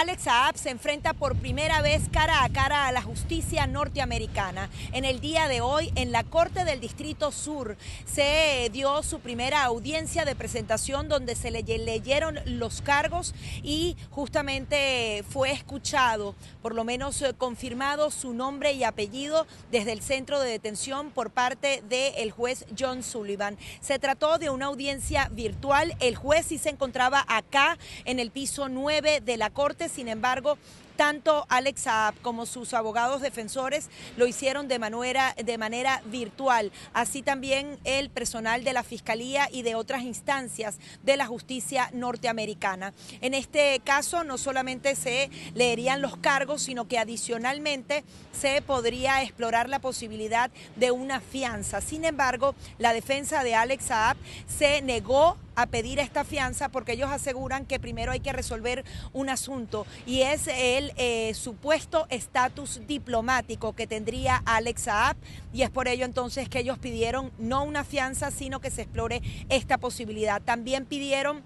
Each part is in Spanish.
Alex Saab se enfrenta por primera vez cara a cara a la justicia norteamericana. En el día de hoy, en la Corte del Distrito Sur, se dio su primera audiencia de presentación donde se le leyeron los cargos y justamente fue escuchado, por lo menos confirmado su nombre y apellido desde el centro de detención por parte del juez John Sullivan. Se trató de una audiencia virtual. El juez sí se encontraba acá en el piso 9 de la Corte. Sin embargo, tanto Alex Saab como sus abogados defensores lo hicieron de manera virtual. Así también el personal de la Fiscalía y de otras instancias de la justicia norteamericana. En este caso, no solamente se leerían los cargos, sino que adicionalmente se podría explorar la posibilidad de una fianza. Sin embargo, la defensa de Alex Saab se negó a pedir esta fianza porque ellos aseguran que primero hay que resolver un asunto y es el supuesto estatus diplomático que tendría Alex Saab, y es por ello entonces que ellos pidieron no una fianza, sino que se explore esta posibilidad. También pidieron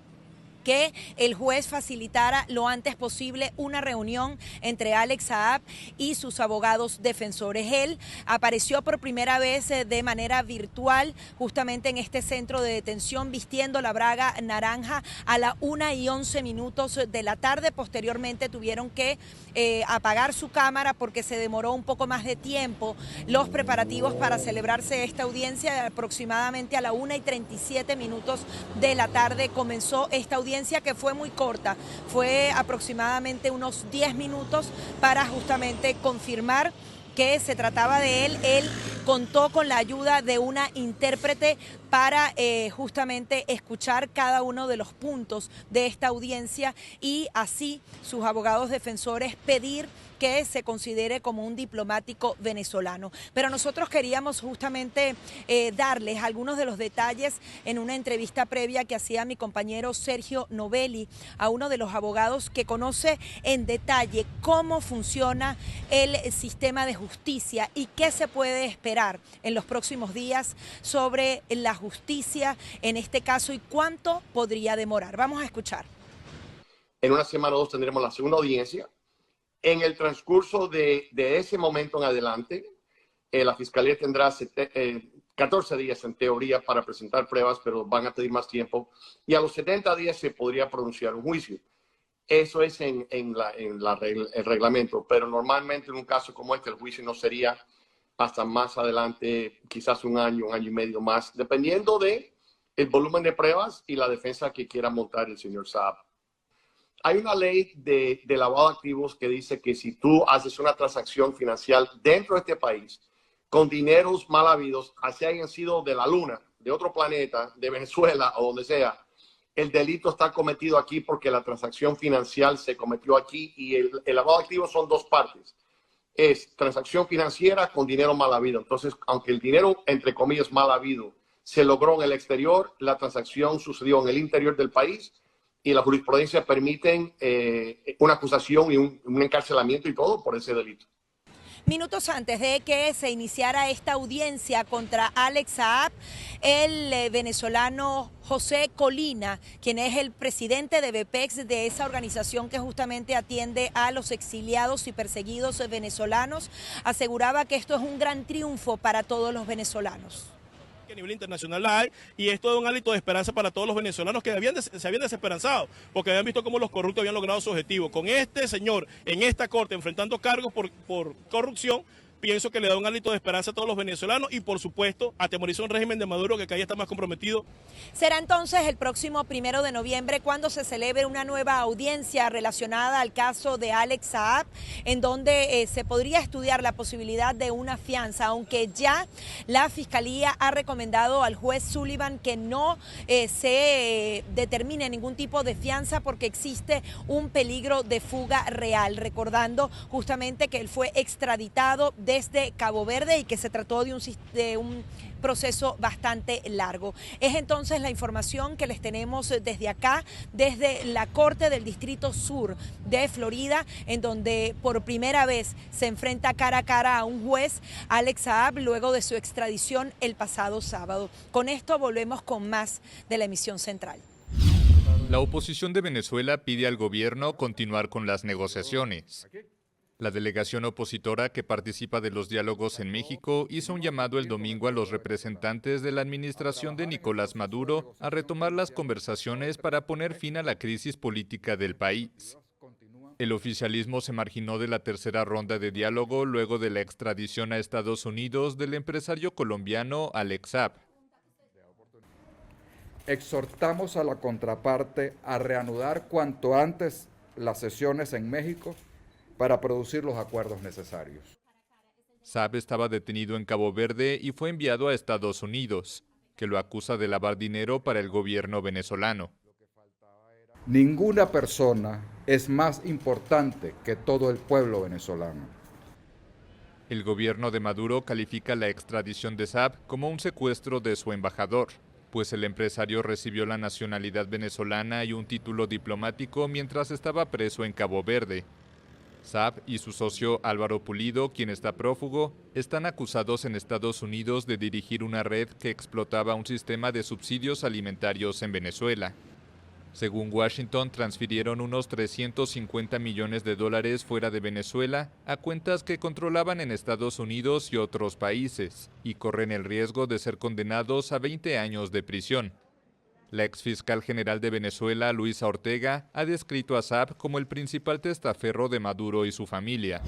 que el juez facilitara lo antes posible una reunión entre Alex Saab y sus abogados defensores. Él apareció por primera vez de manera virtual justamente en este centro de detención vistiendo la braga naranja a las 1:11 de la tarde. Posteriormente tuvieron que apagar su cámara porque se demoró un poco más de tiempo los preparativos para celebrarse esta audiencia. Aproximadamente a las 1:37 de la tarde comenzó esta audiencia, que fue muy corta, fue aproximadamente unos 10 minutos para justamente confirmar que se trataba de él. Él contó con la ayuda de una intérprete para justamente escuchar cada uno de los puntos de esta audiencia y así sus abogados defensores pedir que se considere como un diplomático venezolano. Pero nosotros queríamos justamente darles algunos de los detalles en una entrevista previa que hacía mi compañero Sergio Novelli a uno de los abogados que conoce en detalle cómo funciona el sistema de justicia y qué se puede esperar en los próximos días sobre la justicia en este caso y cuánto podría demorar. Vamos a escuchar. En una semana o dos tendremos la segunda audiencia. En el transcurso de ese momento en adelante, la Fiscalía tendrá 14 días en teoría para presentar pruebas, pero van a pedir más tiempo. Y a los 70 días se podría pronunciar un juicio. Eso es en el reglamento, pero normalmente en un caso como este el juicio no sería hasta más adelante, quizás un año y medio más, dependiendo de el volumen de pruebas y la defensa que quiera montar el señor Saab. Hay una ley de lavado de activos que dice que si tú haces una transacción financiera dentro de este país con dineros mal habidos, así hayan sido de la luna, de otro planeta, de Venezuela o donde sea, el delito está cometido aquí porque la transacción financiera se cometió aquí, y el lavado de activos son dos partes. Es transacción financiera con dinero mal habido. Entonces, aunque el dinero, entre comillas, mal habido, se logró en el exterior, la transacción sucedió en el interior del país y la jurisprudencia permiten una acusación y un encarcelamiento y todo por ese delito. Minutos antes de que se iniciara esta audiencia contra Alex Saab, el venezolano José Colina, quien es el presidente de BPEX, de esa organización que justamente atiende a los exiliados y perseguidos venezolanos, aseguraba que esto es un gran triunfo para todos los venezolanos. Que a nivel internacional la hay, y esto es un hálito de esperanza para todos los venezolanos que se habían desesperanzado porque habían visto cómo los corruptos habían logrado su objetivo. Con este señor en esta corte enfrentando cargos por corrupción, pienso que le da un hálito de esperanza a todos los venezolanos y, por supuesto, atemoriza un régimen de Maduro que cada día está más comprometido. Será entonces el próximo 1 de noviembre cuando se celebre una nueva audiencia relacionada al caso de Alex Saab, en donde se podría estudiar la posibilidad de una fianza, aunque ya la Fiscalía ha recomendado al juez Sullivan que no se determine ningún tipo de fianza porque existe un peligro de fuga real, recordando justamente que él fue extraditado desde Cabo Verde y que se trató de un proceso bastante largo. Es entonces la información que les tenemos desde acá, desde la Corte del Distrito Sur de Florida, en donde por primera vez se enfrenta cara a cara a un juez, Alex Saab, luego de su extradición el pasado sábado. Con esto volvemos con más de la emisión central. La oposición de Venezuela pide al gobierno continuar con las negociaciones. La delegación opositora que participa de los diálogos en México hizo un llamado el domingo a los representantes de la administración de Nicolás Maduro a retomar las conversaciones para poner fin a la crisis política del país. El oficialismo se marginó de la tercera ronda de diálogo luego de la extradición a Estados Unidos del empresario colombiano Alex Saab. Exhortamos a la contraparte a reanudar cuanto antes las sesiones en México para producir los acuerdos necesarios. Saab estaba detenido en Cabo Verde y fue enviado a Estados Unidos, que lo acusa de lavar dinero para el gobierno venezolano. Ninguna persona es más importante que todo el pueblo venezolano. El gobierno de Maduro califica la extradición de Saab como un secuestro de su embajador, pues el empresario recibió la nacionalidad venezolana y un título diplomático mientras estaba preso en Cabo Verde. Saab y su socio Álvaro Pulido, quien está prófugo, están acusados en Estados Unidos de dirigir una red que explotaba un sistema de subsidios alimentarios en Venezuela. Según Washington, transfirieron unos $350 millones fuera de Venezuela a cuentas que controlaban en Estados Unidos y otros países, y corren el riesgo de ser condenados a 20 años de prisión. La exfiscal general de Venezuela, Luisa Ortega, ha descrito a Saab como el principal testaferro de Maduro y su familia.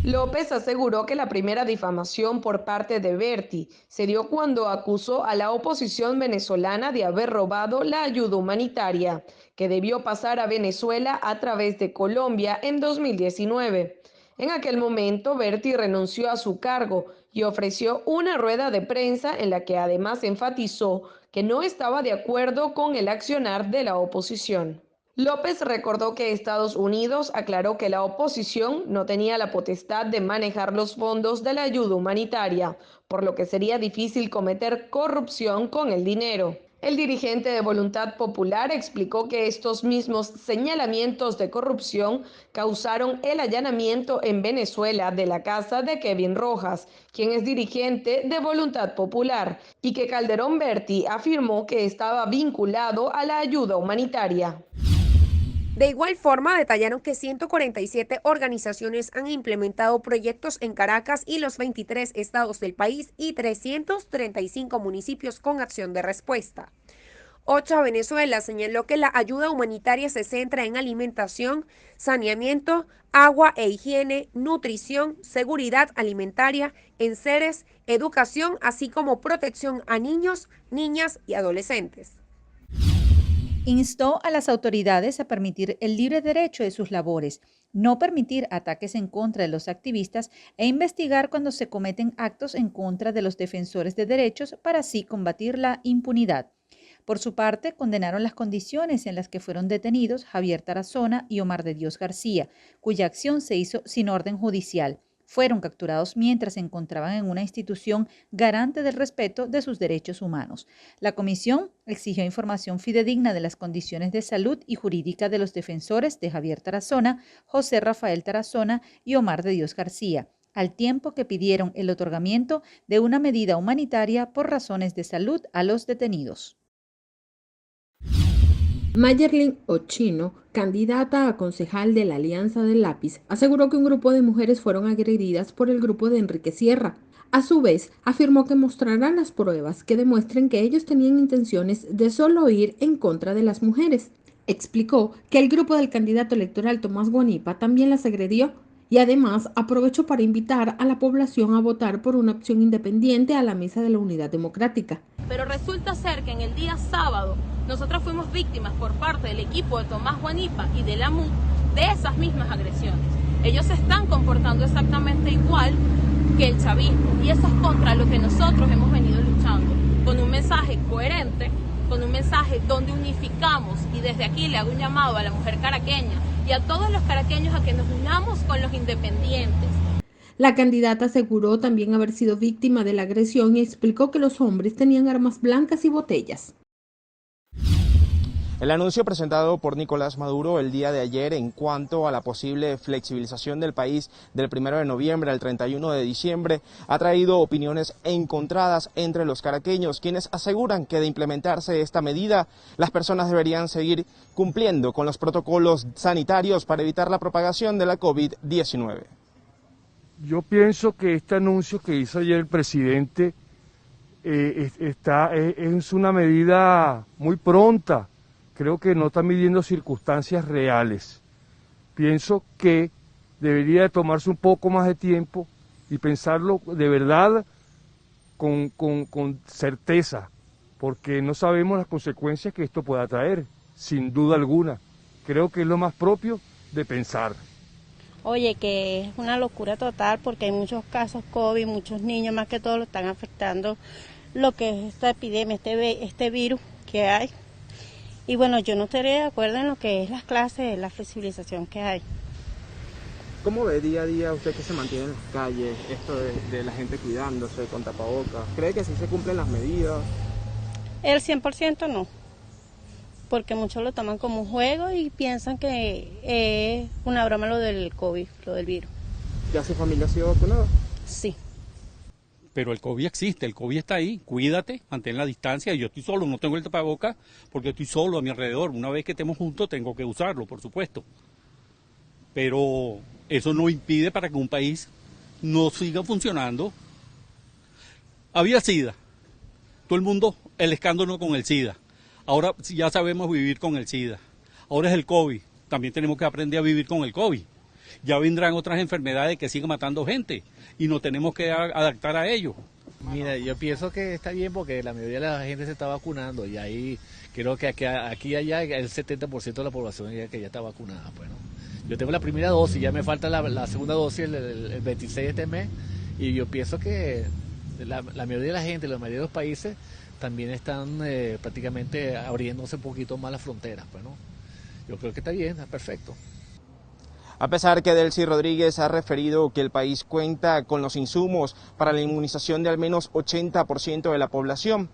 López aseguró que la primera difamación por parte de Berti se dio cuando acusó a la oposición venezolana de haber robado la ayuda humanitaria, que debió pasar a Venezuela a través de Colombia en 2019. En aquel momento, Berti renunció a su cargo y ofreció una rueda de prensa en la que además enfatizó que no estaba de acuerdo con el accionar de la oposición. López recordó que Estados Unidos aclaró que la oposición no tenía la potestad de manejar los fondos de la ayuda humanitaria, por lo que sería difícil cometer corrupción con el dinero. El dirigente de Voluntad Popular explicó que estos mismos señalamientos de corrupción causaron el allanamiento en Venezuela de la casa de Kevin Rojas, quien es dirigente de Voluntad Popular, y que Calderón Berti afirmó que estaba vinculado a la ayuda humanitaria. De igual forma, detallaron que 147 organizaciones han implementado proyectos en Caracas y los 23 estados del país y 335 municipios con acción de respuesta. OCHA Venezuela señaló que la ayuda humanitaria se centra en alimentación, saneamiento, agua e higiene, nutrición, seguridad alimentaria, enseres, educación, así como protección a niños, niñas y adolescentes. Instó a las autoridades a permitir el libre derecho de sus labores, no permitir ataques en contra de los activistas e investigar cuando se cometen actos en contra de los defensores de derechos para así combatir la impunidad. Por su parte, condenaron las condiciones en las que fueron detenidos Javier Tarazona y Omar de Dios García, cuya acción se hizo sin orden judicial. Fueron capturados mientras se encontraban en una institución garante del respeto de sus derechos humanos. La comisión exigió información fidedigna de las condiciones de salud y jurídica de los defensores de Javier Tarazona, José Rafael Tarazona y Omar de Dios García, al tiempo que pidieron el otorgamiento de una medida humanitaria por razones de salud a los detenidos. Mayerlin Ochino, candidata a concejal de la Alianza del Lápiz, aseguró que un grupo de mujeres fueron agredidas por el grupo de Enrique Sierra. A su vez, afirmó que mostrarán las pruebas que demuestren que ellos tenían intenciones de solo ir en contra de las mujeres. Explicó que el grupo del candidato electoral Tomás Guanipa también las agredió y además aprovechó para invitar a la población a votar por una opción independiente a la mesa de la Unidad Democrática. Pero resulta ser que en el día sábado nosotros fuimos víctimas por parte del equipo de Tomás Guanipa y de la MUD de esas mismas agresiones. Ellos se están comportando exactamente igual que el chavismo y eso es contra lo que nosotros hemos venido luchando, con un mensaje coherente, con un mensaje donde unificamos, y desde aquí le hago un llamado a la mujer caraqueña y a todos los caraqueños a que nos unamos con los independientes. La candidata aseguró también haber sido víctima de la agresión y explicó que los hombres tenían armas blancas y botellas. El anuncio presentado por Nicolás Maduro el día de ayer en cuanto a la posible flexibilización del país del 1 de noviembre al 31 de diciembre ha traído opiniones encontradas entre los caraqueños, quienes aseguran que de implementarse esta medida, las personas deberían seguir cumpliendo con los protocolos sanitarios para evitar la propagación de la COVID-19. Yo pienso que este anuncio que hizo ayer el presidente es una medida muy pronta. Creo que no está midiendo circunstancias reales. Pienso que debería tomarse un poco más de tiempo y pensarlo de verdad con certeza, porque no sabemos las consecuencias que esto pueda traer, sin duda alguna. Creo que es lo más propio de pensar. Oye, que es una locura total porque hay muchos casos COVID, muchos niños más que todo lo están afectando lo que es esta epidemia, este virus que hay. Y bueno, yo no estaría de acuerdo en lo que es las clases, la flexibilización que hay. ¿Cómo ve día a día usted que se mantiene en las calles, esto de la gente cuidándose con tapabocas? ¿Cree que sí se cumplen las medidas? El 100% no, porque muchos lo toman como un juego y piensan que es una broma lo del COVID, lo del virus. ¿Ya su familia ha sido vacunada? Sí. Pero el COVID existe, el COVID está ahí, cuídate, mantén la distancia. Yo estoy solo, no tengo el tapabocas porque estoy solo a mi alrededor. Una vez que estemos juntos tengo que usarlo, por supuesto. Pero eso no impide para que un país no siga funcionando. Había SIDA, todo el mundo, el escándalo con el SIDA. Ahora ya sabemos vivir con el SIDA. Ahora es el COVID, también tenemos que aprender a vivir con el COVID. Ya vendrán otras enfermedades que siguen matando gente y nos tenemos que adaptar a ello. Mira, yo pienso que está bien porque la mayoría de la gente se está vacunando y ahí creo que aquí y allá el 70% de la población que ya está vacunada. Bueno, yo tengo la primera dosis, ya me falta la segunda dosis el 26 de este mes y yo pienso que la mayoría de la gente, la mayoría de los países también están prácticamente abriéndose un poquito más las fronteras. Bueno, yo creo que está bien, está perfecto. A pesar que Delcy Rodríguez ha referido que el país cuenta con los insumos para la inmunización de al menos 80% de la población,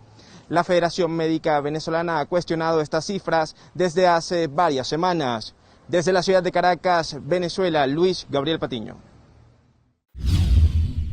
la Federación Médica Venezolana ha cuestionado estas cifras desde hace varias semanas. Desde la ciudad de Caracas, Venezuela, Luis Gabriel Patiño.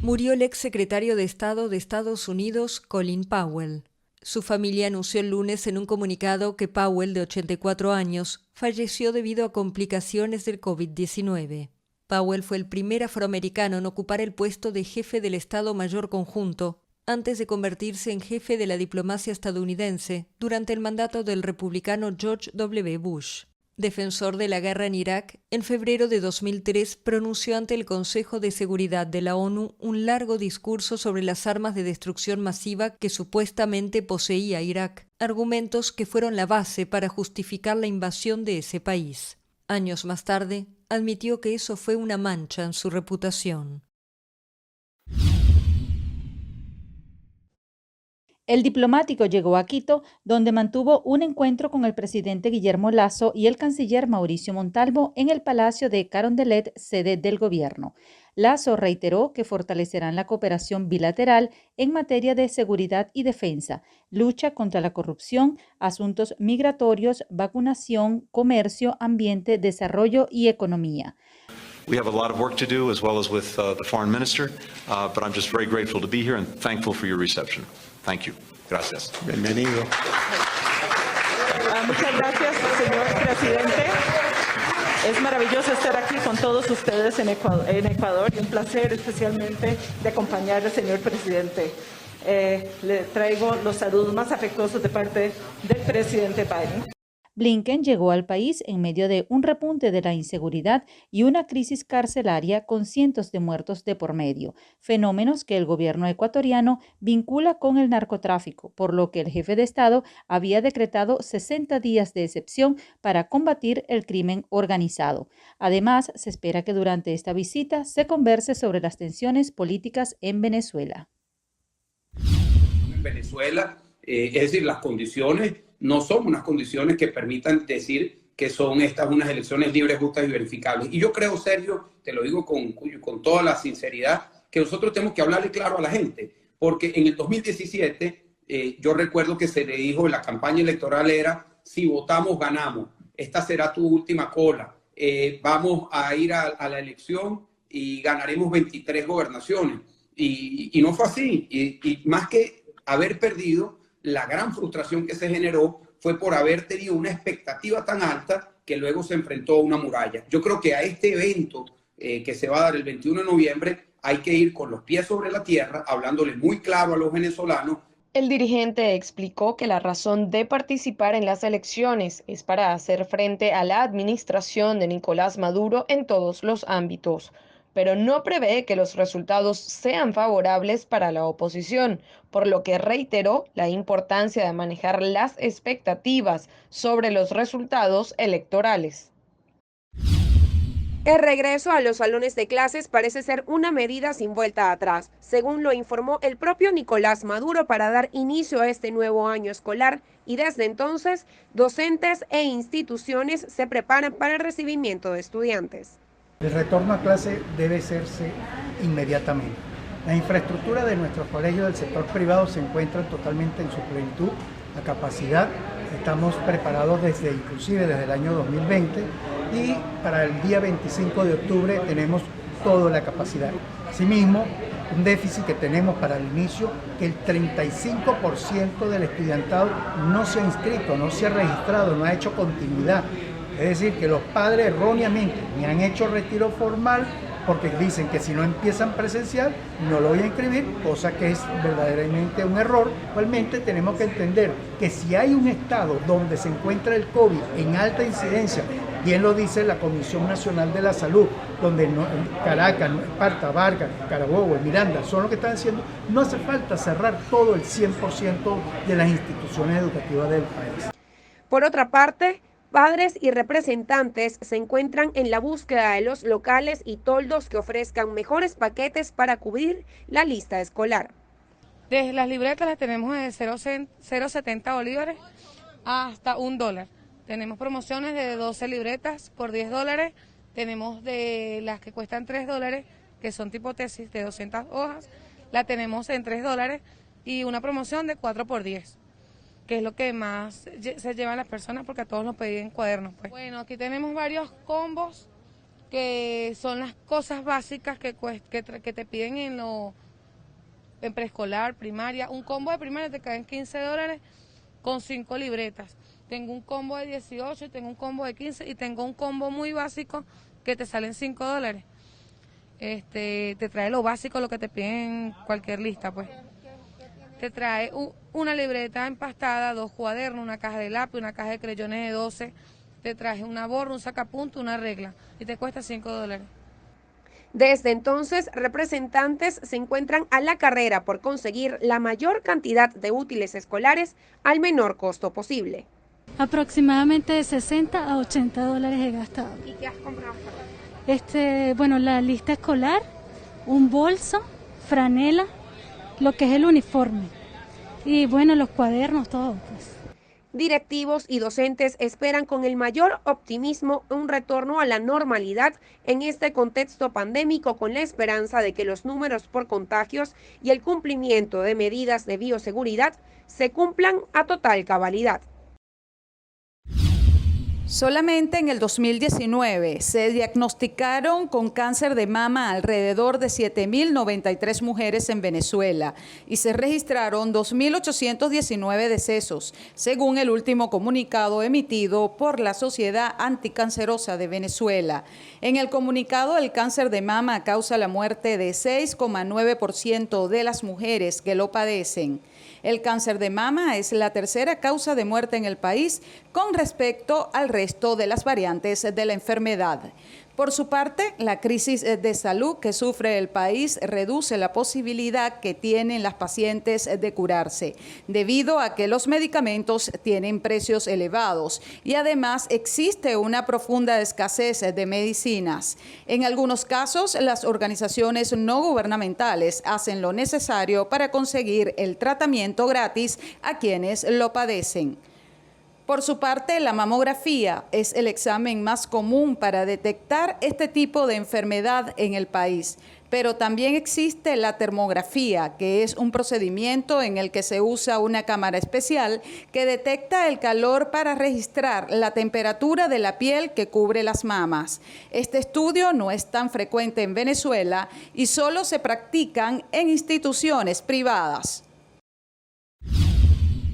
Murió el exsecretario de Estado de Estados Unidos, Colin Powell. Su familia anunció el lunes en un comunicado que Powell, de 84 años, falleció debido a complicaciones del COVID-19. Powell fue el primer afroamericano en ocupar el puesto de jefe del Estado Mayor Conjunto, antes de convertirse en jefe de la diplomacia estadounidense durante el mandato del republicano George W. Bush. Defensor de la guerra en Irak, en febrero de 2003 pronunció ante el Consejo de Seguridad de la ONU un largo discurso sobre las armas de destrucción masiva que supuestamente poseía Irak, argumentos que fueron la base para justificar la invasión de ese país. Años más tarde, admitió que eso fue una mancha en su reputación. El diplomático llegó a Quito, donde mantuvo un encuentro con el presidente Guillermo Lasso y el canciller Mauricio Montalvo en el Palacio de Carondelet, sede del gobierno. Lasso reiteró que fortalecerán la cooperación bilateral en materia de seguridad y defensa, lucha contra la corrupción, asuntos migratorios, vacunación, comercio, ambiente, desarrollo y economía. We have a lot of work to do as well as with the foreign minister, but I'm just very grateful to be here and thankful for your reception. Thank you. Gracias. Bienvenido. Muchas gracias, señor presidente. Es maravilloso estar aquí con todos ustedes en Ecuador y un placer especialmente de acompañar al señor presidente. Le traigo los saludos más afectuosos de parte del presidente Biden. Blinken llegó al país en medio de un repunte de la inseguridad y una crisis carcelaria con cientos de muertos de por medio, fenómenos que el gobierno ecuatoriano vincula con el narcotráfico, por lo que el jefe de Estado había decretado 60 días de excepción para combatir el crimen organizado. Además, se espera que durante esta visita se converse sobre las tensiones políticas en Venezuela. En Venezuela, es decir, las condiciones no son unas condiciones que permitan decir que son estas unas elecciones libres, justas y verificables. Y yo creo, Sergio, te lo digo con toda la sinceridad, que nosotros tenemos que hablarle claro a la gente, porque en el 2017 Yo recuerdo que se le dijo en la campaña electoral era, si votamos, ganamos. Esta será tu última cola. Vamos a ir a la elección y ganaremos 23 gobernaciones. Y no fue así. Y más que haber perdido, la gran frustración que se generó fue por haber tenido una expectativa tan alta que luego se enfrentó a una muralla. Yo creo que a este evento que se va a dar el 21 de noviembre hay que ir con los pies sobre la tierra, hablándole muy claro a los venezolanos. El dirigente explicó que la razón de participar en las elecciones es para hacer frente a la administración de Nicolás Maduro en todos los ámbitos, pero no prevé que los resultados sean favorables para la oposición, por lo que reiteró la importancia de manejar las expectativas sobre los resultados electorales. El regreso a los salones de clases parece ser una medida sin vuelta atrás, según lo informó el propio Nicolás Maduro para dar inicio a este nuevo año escolar, y desde entonces docentes e instituciones se preparan para el recibimiento de estudiantes. El retorno a clase debe hacerse inmediatamente. La infraestructura de nuestros colegios del sector privado se encuentra totalmente en su plenitud, a capacidad. Estamos preparados inclusive desde el año 2020 y para el día 25 de octubre tenemos toda la capacidad. Asimismo, un déficit que tenemos para el inicio, que el 35% del estudiantado no se ha inscrito, no se ha registrado, no ha hecho continuidad. Es decir, que los padres erróneamente ni han hecho retiro formal porque dicen que si no empiezan presencial no lo voy a inscribir, cosa que es verdaderamente un error. Igualmente tenemos que entender que si hay un estado donde se encuentra el COVID en alta incidencia, bien lo dice la Comisión Nacional de la Salud, donde Caracas, Esparta, Vargas, Carabobo, Miranda son los que están haciendo, no hace falta cerrar todo el 100% de las instituciones educativas del país. Por otra parte, padres y representantes se encuentran en la búsqueda de los locales y toldos que ofrezcan mejores paquetes para cubrir la lista escolar. Desde las libretas las tenemos de 0,70 bolívares hasta $1. Tenemos promociones de 12 libretas por $10. Tenemos de las que cuestan $3, que son tipo tesis de 200 hojas, la tenemos en $3 y una promoción de 4 por 10. Que es lo que más se llevan las personas porque a todos nos piden cuadernos. Pues. Bueno, aquí tenemos varios combos que son las cosas básicas que te piden en preescolar, primaria. Un combo de primaria te cae en $15 con 5 libretas. Tengo un combo de 18, tengo un combo de 15 y tengo un combo muy básico que te salen $5. Te trae lo básico, lo que te piden en cualquier lista, pues. Te trae una libreta empastada, 2 cuadernos, una caja de lápiz, una caja de creyones de 12. Te trae una borra, un sacapunto, una regla y te cuesta $5. Desde entonces, representantes se encuentran a la carrera por conseguir la mayor cantidad de útiles escolares al menor costo posible. Aproximadamente de $60 a $80 he gastado. ¿Y qué has comprado? Bueno, la lista escolar, un bolso, franela, lo que es el uniforme y bueno, los cuadernos, todo. Pues. Directivos y docentes esperan con el mayor optimismo un retorno a la normalidad en este contexto pandémico con la esperanza de que los números por contagios y el cumplimiento de medidas de bioseguridad se cumplan a total cabalidad. Solamente en el 2019 se diagnosticaron con cáncer de mama alrededor de 7.093 mujeres en Venezuela y se registraron 2.819 decesos, según el último comunicado emitido por la Sociedad Anticancerosa de Venezuela. En el comunicado, el cáncer de mama causa la muerte de 6,9% de las mujeres que lo padecen. El cáncer de mama es la tercera causa de muerte en el país con respecto al resto de las variantes de la enfermedad. Por su parte, la crisis de salud que sufre el país reduce la posibilidad que tienen las pacientes de curarse, debido a que los medicamentos tienen precios elevados y además existe una profunda escasez de medicinas. En algunos casos, las organizaciones no gubernamentales hacen lo necesario para conseguir el tratamiento gratis a quienes lo padecen. Por su parte, la mamografía es el examen más común para detectar este tipo de enfermedad en el país. Pero también existe la termografía, que es un procedimiento en el que se usa una cámara especial que detecta el calor para registrar la temperatura de la piel que cubre las mamas. Este estudio no es tan frecuente en Venezuela y solo se practican en instituciones privadas.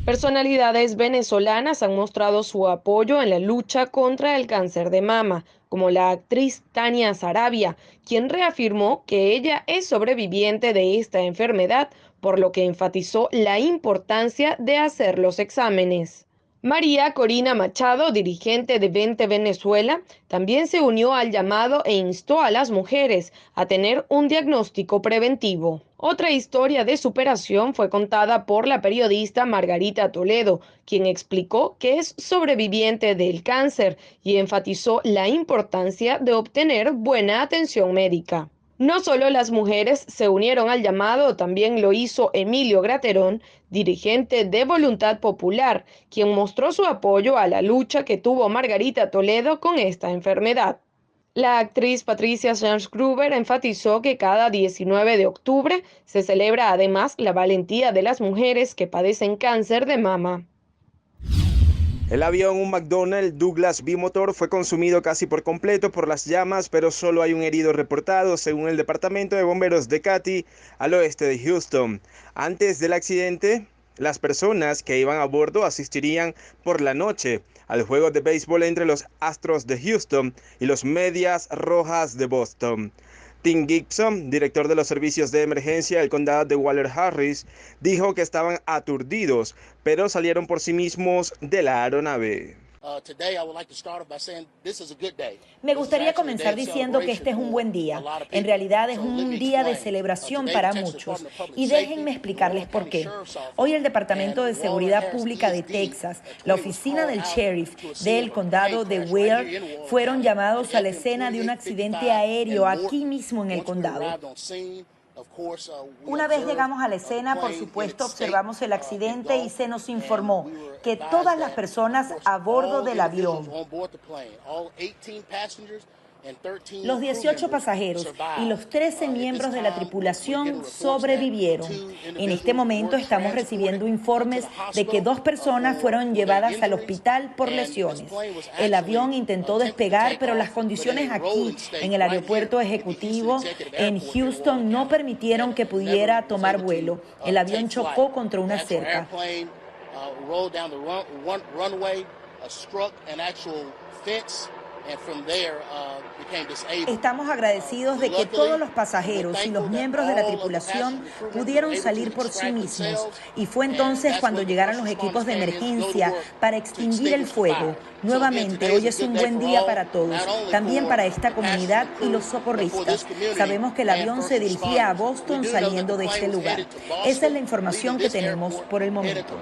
Personalidades venezolanas han mostrado su apoyo en la lucha contra el cáncer de mama, como la actriz Tania Sarabia, quien reafirmó que ella es sobreviviente de esta enfermedad, por lo que enfatizó la importancia de hacer los exámenes. María Corina Machado, dirigente de Vente Venezuela, también se unió al llamado e instó a las mujeres a tener un diagnóstico preventivo. Otra historia de superación fue contada por la periodista Margarita Toledo, quien explicó que es sobreviviente del cáncer y enfatizó la importancia de obtener buena atención médica. No solo las mujeres se unieron al llamado, también lo hizo Emilio Graterón, dirigente de Voluntad Popular, quien mostró su apoyo a la lucha que tuvo Margarita Toledo con esta enfermedad. La actriz Patricia Sanz-Gruber enfatizó que cada 19 de octubre se celebra además la valentía de las mujeres que padecen cáncer de mama. El avión, un McDonnell Douglas bimotor, fue consumido casi por completo por las llamas, pero solo hay un herido reportado, según el Departamento de Bomberos de Katy, al oeste de Houston. Antes del accidente, las personas que iban a bordo asistirían por la noche al juego de béisbol entre los Astros de Houston y los Medias Rojas de Boston. Tim Gibson, director de los servicios de emergencia del condado de Waller Harris, dijo que estaban aturdidos, pero salieron por sí mismos de la aeronave. Me gustaría comenzar diciendo que este es un buen día. En realidad es un día de celebración para muchos. Y déjenme explicarles por qué. Hoy el Departamento de Seguridad Pública de Texas, la oficina del sheriff del condado de Ware, fueron llamados a la escena de un accidente aéreo aquí mismo en el condado. Una vez llegamos a la escena, por supuesto, observamos el accidente y se nos informó que todas las personas a bordo del avión, los 18 pasajeros y los 13 miembros de la tripulación sobrevivieron. En este momento estamos recibiendo informes de que 2 personas fueron llevadas al hospital por lesiones. El avión intentó despegar, pero las condiciones aquí, en el aeropuerto ejecutivo en Houston, no permitieron que pudiera tomar vuelo. El avión chocó contra una cerca. Estamos agradecidos de que todos los pasajeros y los miembros de la tripulación pudieron salir por sí mismos, y fue entonces cuando llegaron los equipos de emergencia para extinguir el fuego. Nuevamente, hoy es un buen día para todos, también para esta comunidad y los socorristas. Sabemos que el avión se dirigía a Boston saliendo de este lugar. Esa es la información que tenemos por el momento.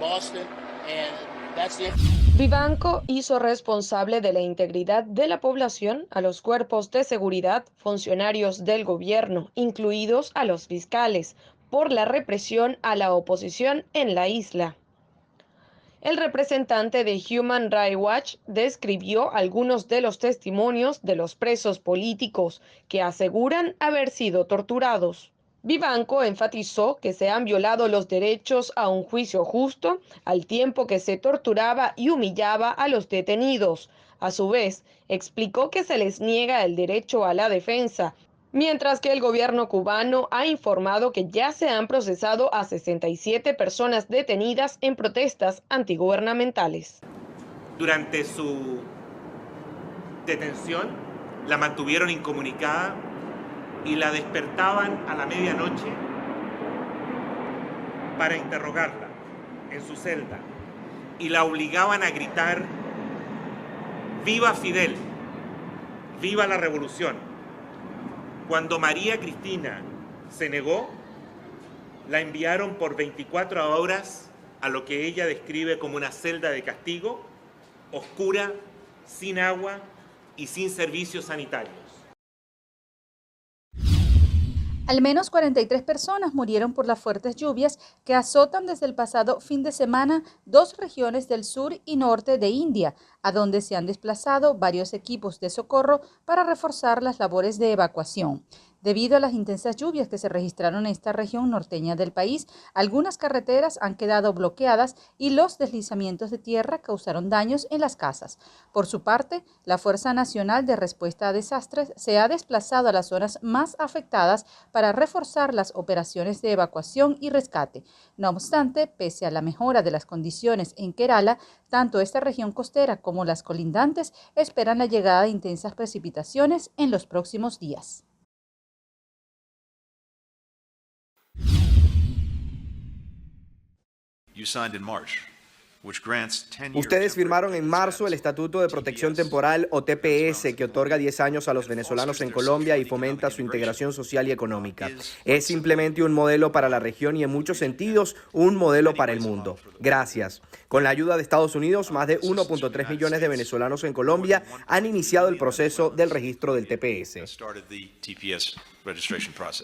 Vivanco hizo responsable de la integridad de la población a los cuerpos de seguridad, funcionarios del gobierno, incluidos a los fiscales, por la represión a la oposición en la isla. El representante de Human Rights Watch describió algunos de los testimonios de los presos políticos que aseguran haber sido torturados. Vivanco enfatizó que se han violado los derechos a un juicio justo, al tiempo que se torturaba y humillaba a los detenidos. A su vez, explicó que se les niega el derecho a la defensa, mientras que el gobierno cubano ha informado que ya se han procesado a 67 personas detenidas en protestas antigubernamentales. Durante su detención, la mantuvieron incomunicada y la despertaban a la medianoche para interrogarla en su celda y la obligaban a gritar: ¡Viva Fidel! ¡Viva la revolución! Cuando María Cristina se negó, la enviaron por 24 horas a lo que ella describe como una celda de castigo, oscura, sin agua y sin servicios sanitarios. Al menos 43 personas murieron por las fuertes lluvias que azotan desde el pasado fin de semana 2 regiones del sur y norte de India, a donde se han desplazado varios equipos de socorro para reforzar las labores de evacuación. Debido a las intensas lluvias que se registraron en esta región norteña del país, algunas carreteras han quedado bloqueadas y los deslizamientos de tierra causaron daños en las casas. Por su parte, la Fuerza Nacional de Respuesta a Desastres se ha desplazado a las zonas más afectadas para reforzar las operaciones de evacuación y rescate. No obstante, pese a la mejora de las condiciones en Kerala, tanto esta región costera como las colindantes esperan la llegada de intensas precipitaciones en los próximos días. Ustedes firmaron en marzo el Estatuto de Protección Temporal o TPS, que otorga 10 años a los venezolanos en Colombia y fomenta su integración social y económica. Es simplemente un modelo para la región y en muchos sentidos un modelo para el mundo. Gracias. Con la ayuda de Estados Unidos, más de 1.3 millones de venezolanos en Colombia han iniciado el proceso del registro del TPS.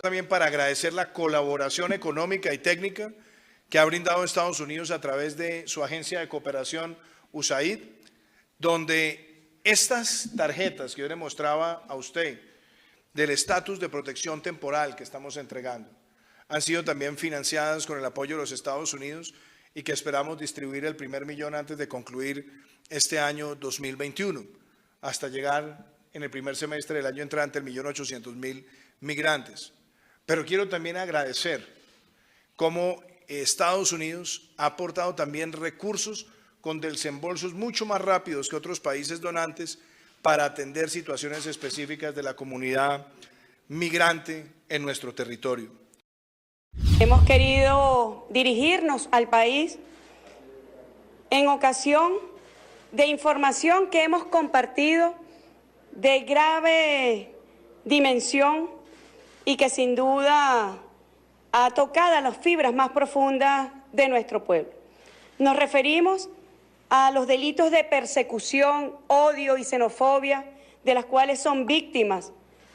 También para agradecer la colaboración económica y técnica que ha brindado Estados Unidos a través de su agencia de cooperación USAID, donde estas tarjetas que yo le mostraba a usted del estatus de protección temporal que estamos entregando han sido también financiadas con el apoyo de los Estados Unidos y que esperamos distribuir el primer millón antes de concluir este año 2021, hasta llegar en el primer semestre del año entrante al 1.800.000 migrantes. Pero quiero también agradecer cómo Estados Unidos ha aportado también recursos con desembolsos mucho más rápidos que otros países donantes para atender situaciones específicas de la comunidad migrante en nuestro territorio. Hemos querido dirigirnos al país en ocasión de información que hemos compartido de grave dimensión y que sin duda ha tocado las fibras más profundas de nuestro pueblo. Nos referimos a los delitos de persecución, odio y xenofobia de las cuales son víctimas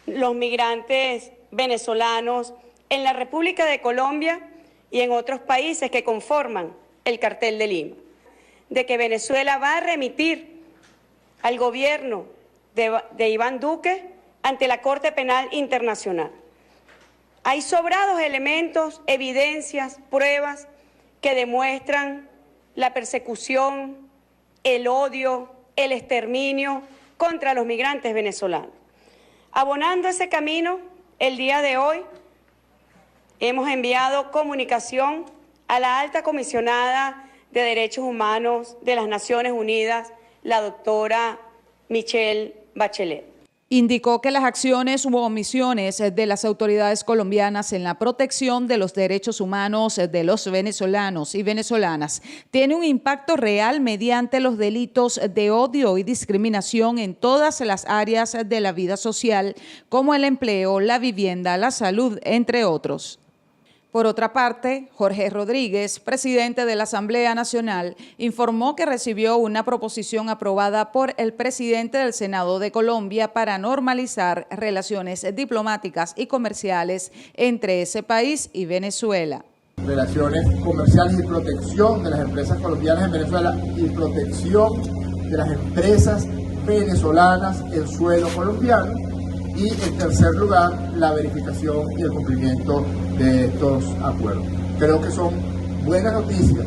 los migrantes venezolanos en la República de Colombia y en otros países que conforman el Cartel de Lima. De que Venezuela va a remitir al gobierno de Iván Duque ante la Corte Penal Internacional. Hay sobrados elementos, evidencias, pruebas que demuestran la persecución, el odio, el exterminio contra los migrantes venezolanos. Abonando ese camino, el día de hoy hemos enviado comunicación a la alta comisionada de Derechos Humanos de las Naciones Unidas, la doctora Michelle Bachelet. Indicó que las acciones u omisiones de las autoridades colombianas en la protección de los derechos humanos de los venezolanos y venezolanas tiene un impacto real mediante los delitos de odio y discriminación en todas las áreas de la vida social, como el empleo, la vivienda, la salud, entre otros. Por otra parte, Jorge Rodríguez, presidente de la Asamblea Nacional, informó que recibió una proposición aprobada por el presidente del Senado de Colombia para normalizar relaciones diplomáticas y comerciales entre ese país y Venezuela. Relaciones comerciales y protección de las empresas colombianas en Venezuela y protección de las empresas venezolanas en suelo colombiano. Y en tercer lugar, la verificación y el cumplimiento de estos acuerdos. Creo que son buenas noticias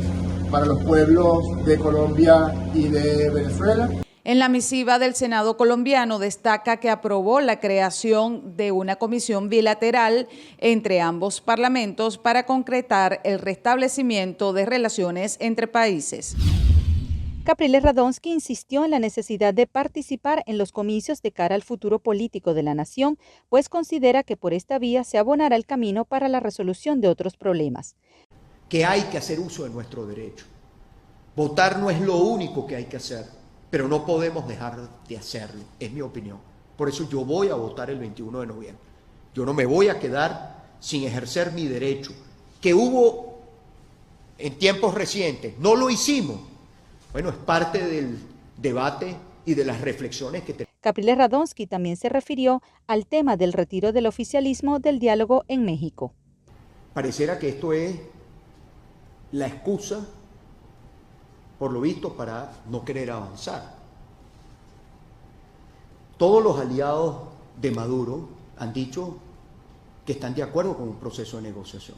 para los pueblos de Colombia y de Venezuela. En la misiva del Senado colombiano destaca que aprobó la creación de una comisión bilateral entre ambos parlamentos para concretar el restablecimiento de relaciones entre países. Capriles Radonsky insistió en la necesidad de participar en los comicios de cara al futuro político de la nación, pues considera que por esta vía se abonará el camino para la resolución de otros problemas. Que hay que hacer uso de nuestro derecho. Votar no es lo único que hay que hacer, pero no podemos dejar de hacerlo, es mi opinión. Por eso yo voy a votar el 21 de noviembre. Yo no me voy a quedar sin ejercer mi derecho, que hubo en tiempos recientes, no lo hicimos. Bueno, es parte del debate y de las reflexiones que tenemos. Capriles Radonsky también se refirió al tema del retiro del oficialismo del diálogo en México. Pareciera que esto es la excusa, por lo visto, para no querer avanzar. Todos los aliados de Maduro han dicho que están de acuerdo con un proceso de negociación.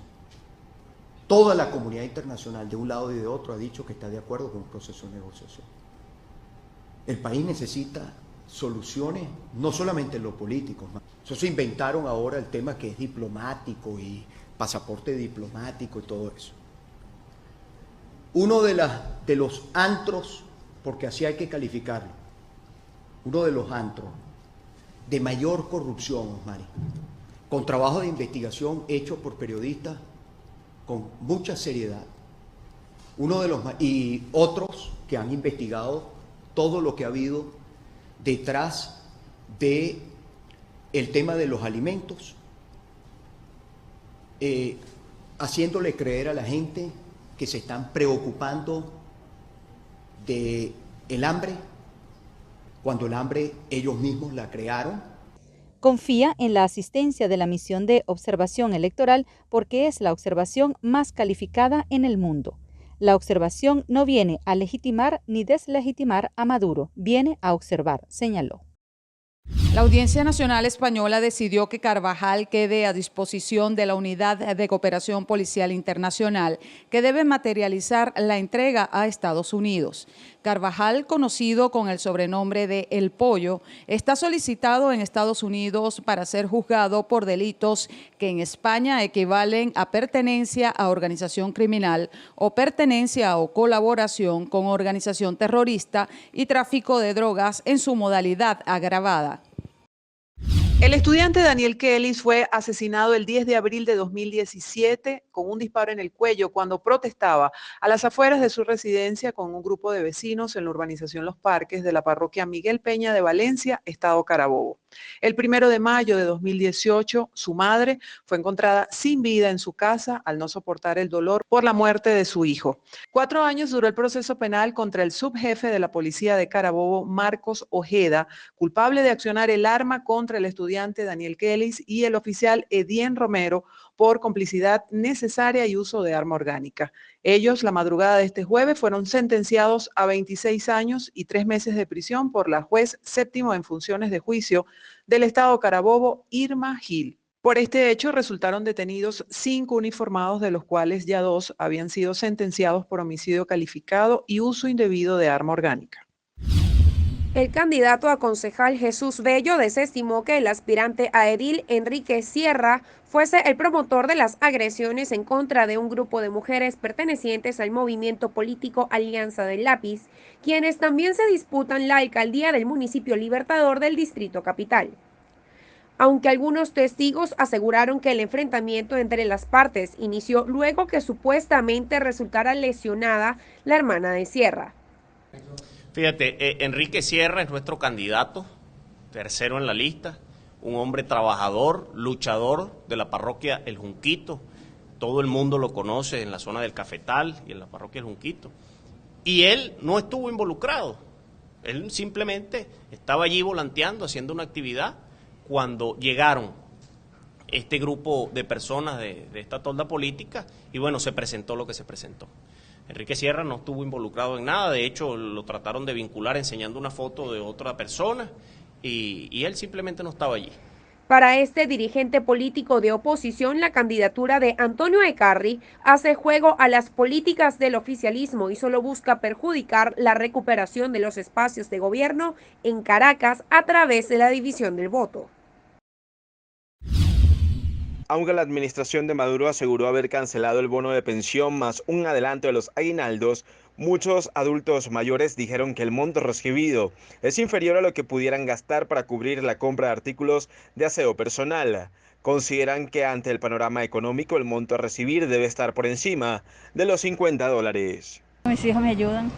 Toda la comunidad internacional, de un lado y de otro, ha dicho que está de acuerdo con un proceso de negociación. El país necesita soluciones, no solamente en lo político. Eso se inventaron ahora el tema que es diplomático y pasaporte diplomático y todo eso. Uno de los antros, porque así hay que calificarlo, uno de los antros de mayor corrupción, Osmari, con trabajo de investigación hecho por periodistas con mucha seriedad, y otros que han investigado todo lo que ha habido detrás de el tema de los alimentos, haciéndole creer a la gente que se están preocupando de el hambre, cuando el hambre ellos mismos la crearon. Confía en la asistencia de la misión de observación electoral porque es la observación más calificada en el mundo. La observación no viene a legitimar ni deslegitimar a Maduro, viene a observar, señaló. La Audiencia Nacional Española decidió que Carvajal quede a disposición de la Unidad de Cooperación Policial Internacional, que debe materializar la entrega a Estados Unidos. Carvajal, conocido con el sobrenombre de El Pollo, está solicitado en Estados Unidos para ser juzgado por delitos que en España equivalen a pertenencia a organización criminal o pertenencia o colaboración con organización terrorista y tráfico de drogas en su modalidad agravada. El estudiante Daniel Kellis fue asesinado el 10 de abril de 2017 con un disparo en el cuello cuando protestaba a las afueras de su residencia con un grupo de vecinos en la urbanización Los Parques de la parroquia Miguel Peña de Valencia, estado Carabobo. El 1 de mayo de 2018, su madre fue encontrada sin vida en su casa al no soportar el dolor por la muerte de su hijo. 4 años duró el proceso penal contra el subjefe de la policía de Carabobo, Marcos Ojeda, culpable de accionar el arma contra el estudiante Daniel Kellis y el oficial Edien Romero por complicidad necesaria y uso de arma orgánica. Ellos, la madrugada de este jueves, fueron sentenciados a 26 años y 3 meses de prisión por la juez séptimo en funciones de juicio del estado Carabobo, Irma Gil. Por este hecho resultaron detenidos 5 uniformados, de los cuales ya 2 habían sido sentenciados por homicidio calificado y uso indebido de arma orgánica. El candidato a concejal Jesús Bello desestimó que el aspirante a edil Enrique Sierra fuese el promotor de las agresiones en contra de un grupo de mujeres pertenecientes al movimiento político Alianza del Lápiz, quienes también se disputan la alcaldía del municipio Libertador del Distrito Capital. Aunque algunos testigos aseguraron que el enfrentamiento entre las partes inició luego que supuestamente resultara lesionada la hermana de Sierra. Fíjate, Enrique Sierra es nuestro candidato, tercero en la lista, un hombre trabajador, luchador de la parroquia El Junquito. Todo el mundo lo conoce en la zona del Cafetal y en la parroquia El Junquito. Y él no estuvo involucrado, él simplemente estaba allí volanteando, haciendo una actividad, cuando llegaron este grupo de personas de esta tolda política y bueno, se presentó lo que se presentó. Enrique Sierra no estuvo involucrado en nada, de hecho lo trataron de vincular enseñando una foto de otra persona y él simplemente no estaba allí. Para este dirigente político de oposición, la candidatura de Antonio Ecarri hace juego a las políticas del oficialismo y solo busca perjudicar la recuperación de los espacios de gobierno en Caracas a través de la división del voto. Aunque la administración de Maduro aseguró haber cancelado el bono de pensión más un adelanto de los aguinaldos, muchos adultos mayores dijeron que el monto recibido es inferior a lo que pudieran gastar para cubrir la compra de artículos de aseo personal. Consideran que ante el panorama económico el monto a recibir debe estar por encima de los $50. Mis hijos me ayudan.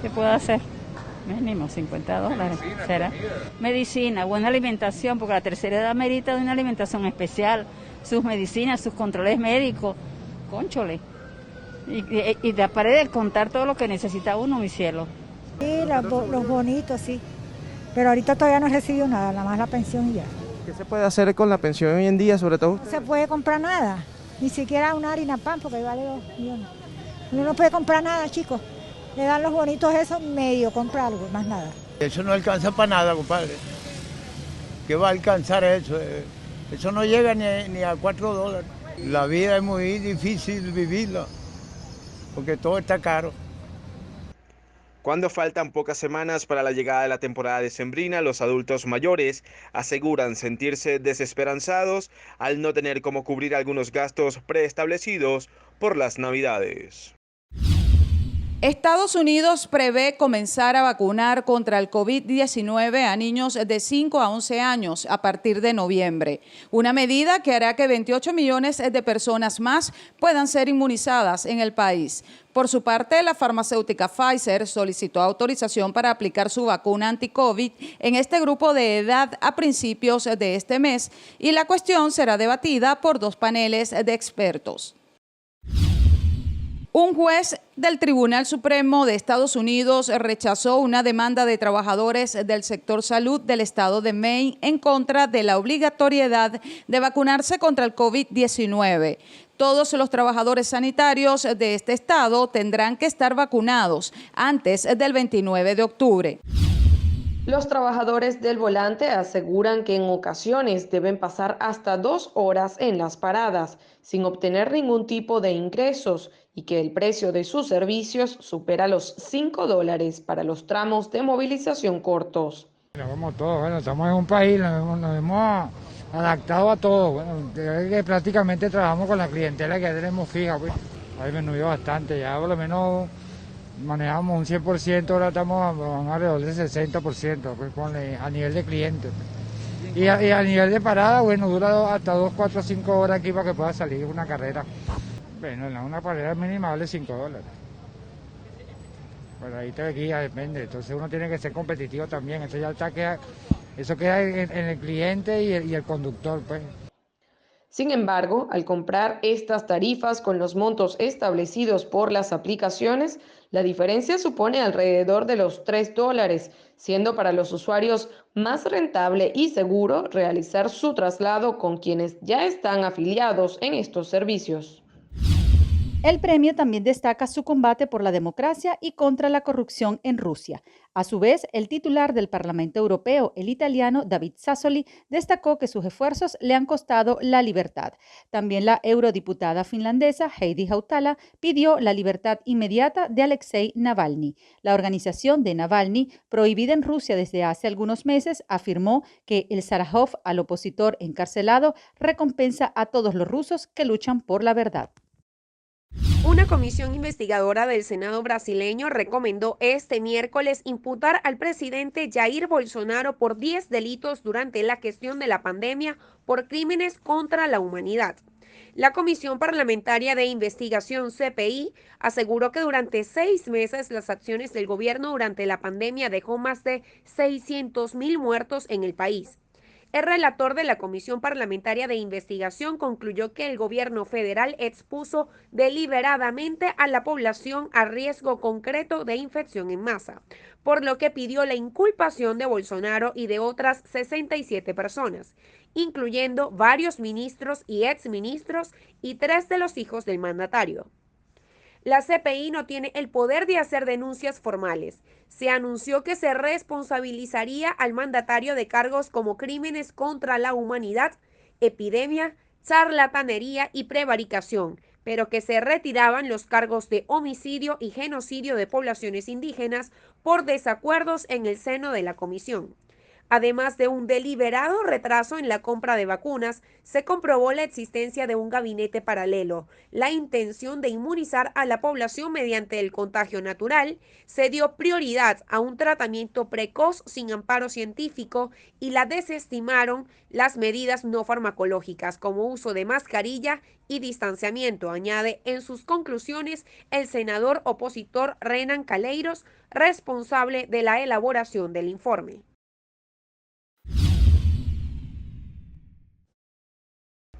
¿Qué puedo hacer? Mínimo $50, ¿será? Medicina, buena alimentación, porque la tercera edad merita de una alimentación especial, sus medicinas, sus controles médicos, cónchole. Y de aparte de contar todo lo que necesita uno, mi cielo. Sí, los bonitos, sí. Pero ahorita todavía no he recibido nada, nada más la pensión y ya. ¿Qué se puede hacer con la pensión hoy en día, sobre todo? No se puede comprar nada, ni siquiera una harina pan, porque vale 2 millones. Uno no puede comprar nada, chicos. Le dan los bonitos esos, medio compra algo, más nada. Eso no alcanza para nada, compadre. ¿Qué va a alcanzar eso? Eso no llega ni a $4. La vida es muy difícil vivirla, porque todo está caro. Cuando faltan pocas semanas para la llegada de la temporada decembrina, los adultos mayores aseguran sentirse desesperanzados al no tener cómo cubrir algunos gastos preestablecidos por las Navidades. Estados Unidos prevé comenzar a vacunar contra el COVID-19 a niños de 5 a 11 años a partir de noviembre. Una medida que hará que 28 millones de personas más puedan ser inmunizadas en el país. Por su parte, la farmacéutica Pfizer solicitó autorización para aplicar su vacuna anti-COVID en este grupo de edad a principios de este mes y la cuestión será debatida por 2 paneles de expertos. Un juez del Tribunal Supremo de Estados Unidos rechazó una demanda de trabajadores del sector salud del estado de Maine en contra de la obligatoriedad de vacunarse contra el COVID-19. Todos los trabajadores sanitarios de este estado tendrán que estar vacunados antes del 29 de octubre. Los trabajadores del volante aseguran que en ocasiones deben pasar hasta 2 horas en las paradas sin obtener ningún tipo de ingresos y que el precio de sus servicios supera los $5 para los tramos de movilización cortos. Como todos, bueno, estamos en un país, nos hemos adaptado a todo. Bueno, que prácticamente trabajamos con la clientela que ya tenemos fija, pues ha disminuido bastante, ya por lo menos manejamos un 100%, ahora estamos alrededor del 60%, pues, a nivel de clientes. Y a nivel de parada, bueno, dura hasta 2, 4, 5 horas aquí para que pueda salir una carrera. Bueno, una parada mínima vale $5. Bueno, ahí te guía, depende. Entonces uno tiene que ser competitivo también. Eso ya queda en el cliente y el conductor, pues. Sin embargo, al comprar estas tarifas con los montos establecidos por las aplicaciones, la diferencia supone alrededor de los $3, siendo para los usuarios más rentable y seguro realizar su traslado con quienes ya están afiliados en estos servicios. El premio también destaca su combate por la democracia y contra la corrupción en Rusia. A su vez, el titular del Parlamento Europeo, el italiano David Sassoli, destacó que sus esfuerzos le han costado la libertad. También la eurodiputada finlandesa Heidi Hautala pidió la libertad inmediata de Alexei Navalny. La organización de Navalny, prohibida en Rusia desde hace algunos meses, afirmó que el Sájarov, al opositor encarcelado, recompensa a todos los rusos que luchan por la verdad. Una comisión investigadora del Senado brasileño recomendó este miércoles imputar al presidente Jair Bolsonaro por 10 delitos durante la gestión de la pandemia por crímenes contra la humanidad. La Comisión Parlamentaria de Investigación CPI aseguró que durante 6 meses las acciones del gobierno durante la pandemia dejó más de 600.000 muertos en el país. El relator de la Comisión Parlamentaria de Investigación concluyó que el gobierno federal expuso deliberadamente a la población a riesgo concreto de infección en masa, por lo que pidió la inculpación de Bolsonaro y de otras 67 personas, incluyendo varios ministros y exministros y 3 de los hijos del mandatario. La CPI no tiene el poder de hacer denuncias formales. Se anunció que se responsabilizaría al mandatario de cargos como crímenes contra la humanidad, epidemia, charlatanería y prevaricación, pero que se retiraban los cargos de homicidio y genocidio de poblaciones indígenas por desacuerdos en el seno de la comisión. Además de un deliberado retraso en la compra de vacunas, se comprobó la existencia de un gabinete paralelo, la intención de inmunizar a la población mediante el contagio natural, se dio prioridad a un tratamiento precoz sin amparo científico y la desestimaron las medidas no farmacológicas como uso de mascarilla y distanciamiento, añade en sus conclusiones el senador opositor Renan Calheiros, responsable de la elaboración del informe.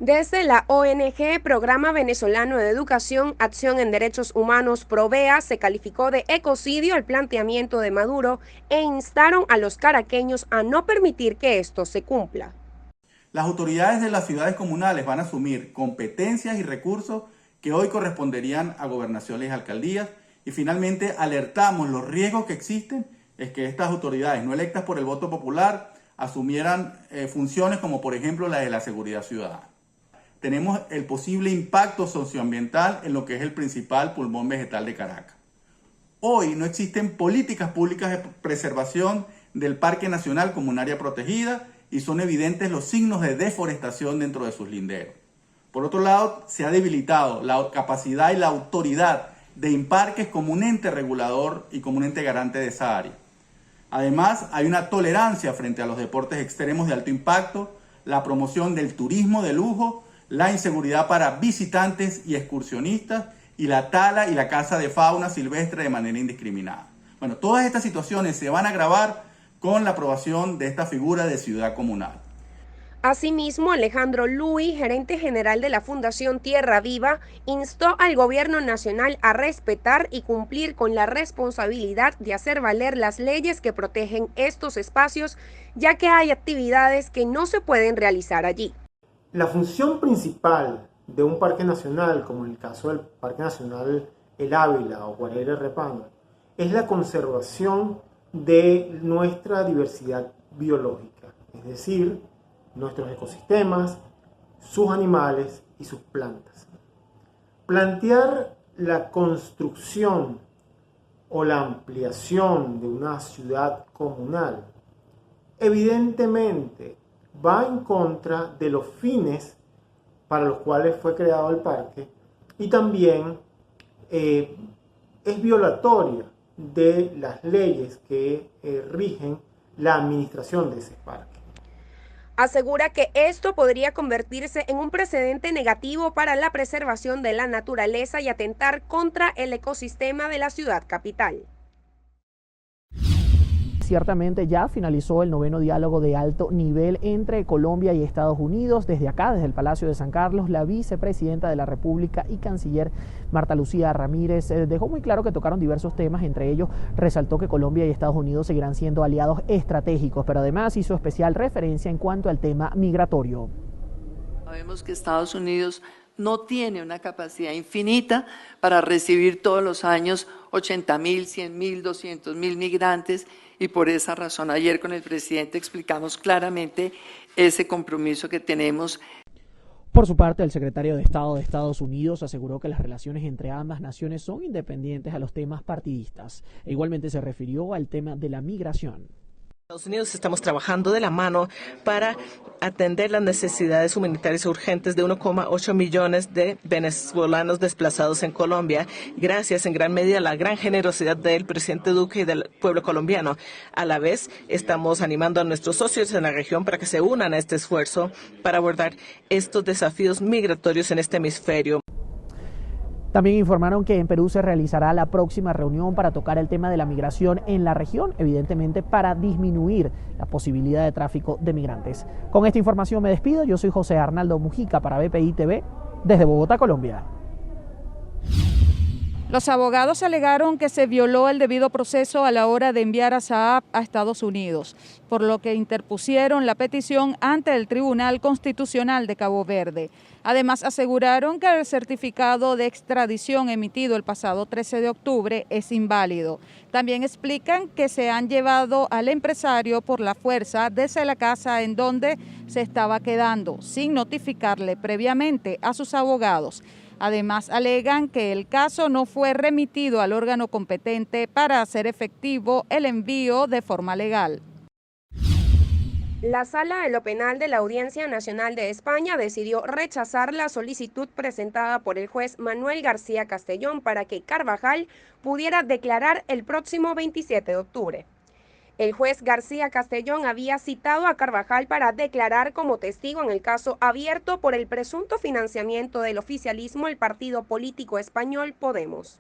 Desde la ONG Programa Venezolano de Educación, Acción en Derechos Humanos, PROVEA, se calificó de ecocidio el planteamiento de Maduro e instaron a los caraqueños a no permitir que esto se cumpla. Las autoridades de las ciudades comunales van a asumir competencias y recursos que hoy corresponderían a gobernaciones y alcaldías y finalmente alertamos los riesgos que existen es que estas autoridades no electas por el voto popular asumieran funciones como por ejemplo la de la seguridad ciudadana. Tenemos el posible impacto socioambiental en lo que es el principal pulmón vegetal de Caracas. Hoy no existen políticas públicas de preservación del Parque Nacional como un área protegida y son evidentes los signos de deforestación dentro de sus linderos. Por otro lado, se ha debilitado la capacidad y la autoridad de INPARQUES como un ente regulador y como un ente garante de esa área. Además, hay una tolerancia frente a los deportes extremos de alto impacto, la promoción del turismo de lujo, la inseguridad para visitantes y excursionistas y la tala y la caza de fauna silvestre de manera indiscriminada. Bueno, todas estas situaciones se van a agravar con la aprobación de esta figura de ciudad comunal. Asimismo, Alejandro Luis, gerente general de la Fundación Tierra Viva, instó al gobierno nacional a respetar y cumplir con la responsabilidad de hacer valer las leyes que protegen estos espacios, ya que hay actividades que no se pueden realizar allí. La función principal de un parque nacional, como en el caso del Parque Nacional El Ávila o Guarello Repanga, es la conservación de nuestra diversidad biológica, es decir, nuestros ecosistemas, sus animales y sus plantas. Plantear la construcción o la ampliación de una ciudad comunal evidentemente va en contra de los fines para los cuales fue creado el parque y también es violatoria de las leyes que rigen la administración de ese parque. Asegura que esto podría convertirse en un precedente negativo para la preservación de la naturaleza y atentar contra el ecosistema de la ciudad capital. Ciertamente ya finalizó el 9º diálogo de alto nivel entre Colombia y Estados Unidos. Desde acá, desde el Palacio de San Carlos, la vicepresidenta de la República y canciller Marta Lucía Ramírez dejó muy claro que tocaron diversos temas. Entre ellos resaltó que Colombia y Estados Unidos seguirán siendo aliados estratégicos, pero además hizo especial referencia en cuanto al tema migratorio. Sabemos que Estados Unidos no tiene una capacidad infinita para recibir todos los años 80.000, 100.000, 200.000 migrantes, y por esa razón ayer con el presidente explicamos claramente ese compromiso que tenemos. Por su parte, el secretario de Estado de Estados Unidos aseguró que las relaciones entre ambas naciones son independientes a los temas partidistas. E igualmente se refirió al tema de la migración. Estados Unidos estamos trabajando de la mano para atender las necesidades humanitarias urgentes de 1,8 millones de venezolanos desplazados en Colombia, gracias en gran medida a la gran generosidad del presidente Duque y del pueblo colombiano. A la vez, estamos animando a nuestros socios en la región para que se unan a este esfuerzo para abordar estos desafíos migratorios en este hemisferio. También informaron que en Perú se realizará la próxima reunión para tocar el tema de la migración en la región, evidentemente para disminuir la posibilidad de tráfico de migrantes. Con esta información me despido, yo soy José Arnaldo Mujica para BPI TV, desde Bogotá, Colombia. Los abogados alegaron que se violó el debido proceso a la hora de enviar a Saab a Estados Unidos, por lo que interpusieron la petición ante el Tribunal Constitucional de Cabo Verde. Además, aseguraron que el certificado de extradición emitido el pasado 13 de octubre es inválido. También explican que se han llevado al empresario por la fuerza desde la casa en donde se estaba quedando, sin notificarle previamente a sus abogados. Además, alegan que el caso no fue remitido al órgano competente para hacer efectivo el envío de forma legal. La Sala de lo Penal de la Audiencia Nacional de España decidió rechazar la solicitud presentada por el juez Manuel García Castellón para que Carvajal pudiera declarar el próximo 27 de octubre. El juez García Castellón había citado a Carvajal para declarar como testigo en el caso abierto por el presunto financiamiento del oficialismo el partido político español Podemos.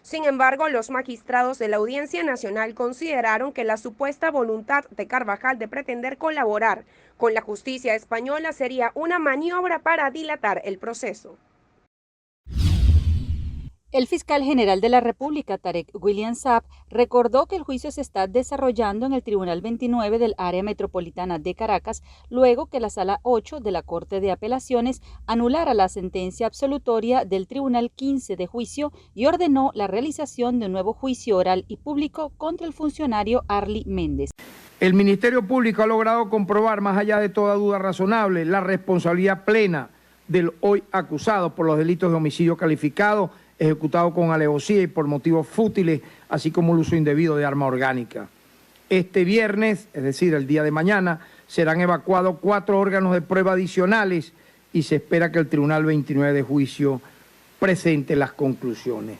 Sin embargo, los magistrados de la Audiencia Nacional consideraron que la supuesta voluntad de Carvajal de pretender colaborar con la justicia española sería una maniobra para dilatar el proceso. El fiscal general de la República, Tarek William Saab, recordó que el juicio se está desarrollando en el Tribunal 29 del Área Metropolitana de Caracas, luego que la Sala 8 de la Corte de Apelaciones anulara la sentencia absolutoria del Tribunal 15 de Juicio y ordenó la realización de un nuevo juicio oral y público contra el funcionario Arly Méndez. El Ministerio Público ha logrado comprobar, más allá de toda duda razonable, la responsabilidad plena del hoy acusado por los delitos de homicidio calificado, ejecutado con alevosía y por motivos fútiles, así como el uso indebido de arma orgánica. Este viernes, es decir, el día de mañana, serán evacuados 4 órganos de prueba adicionales y se espera que el Tribunal 29 de Juicio presente las conclusiones.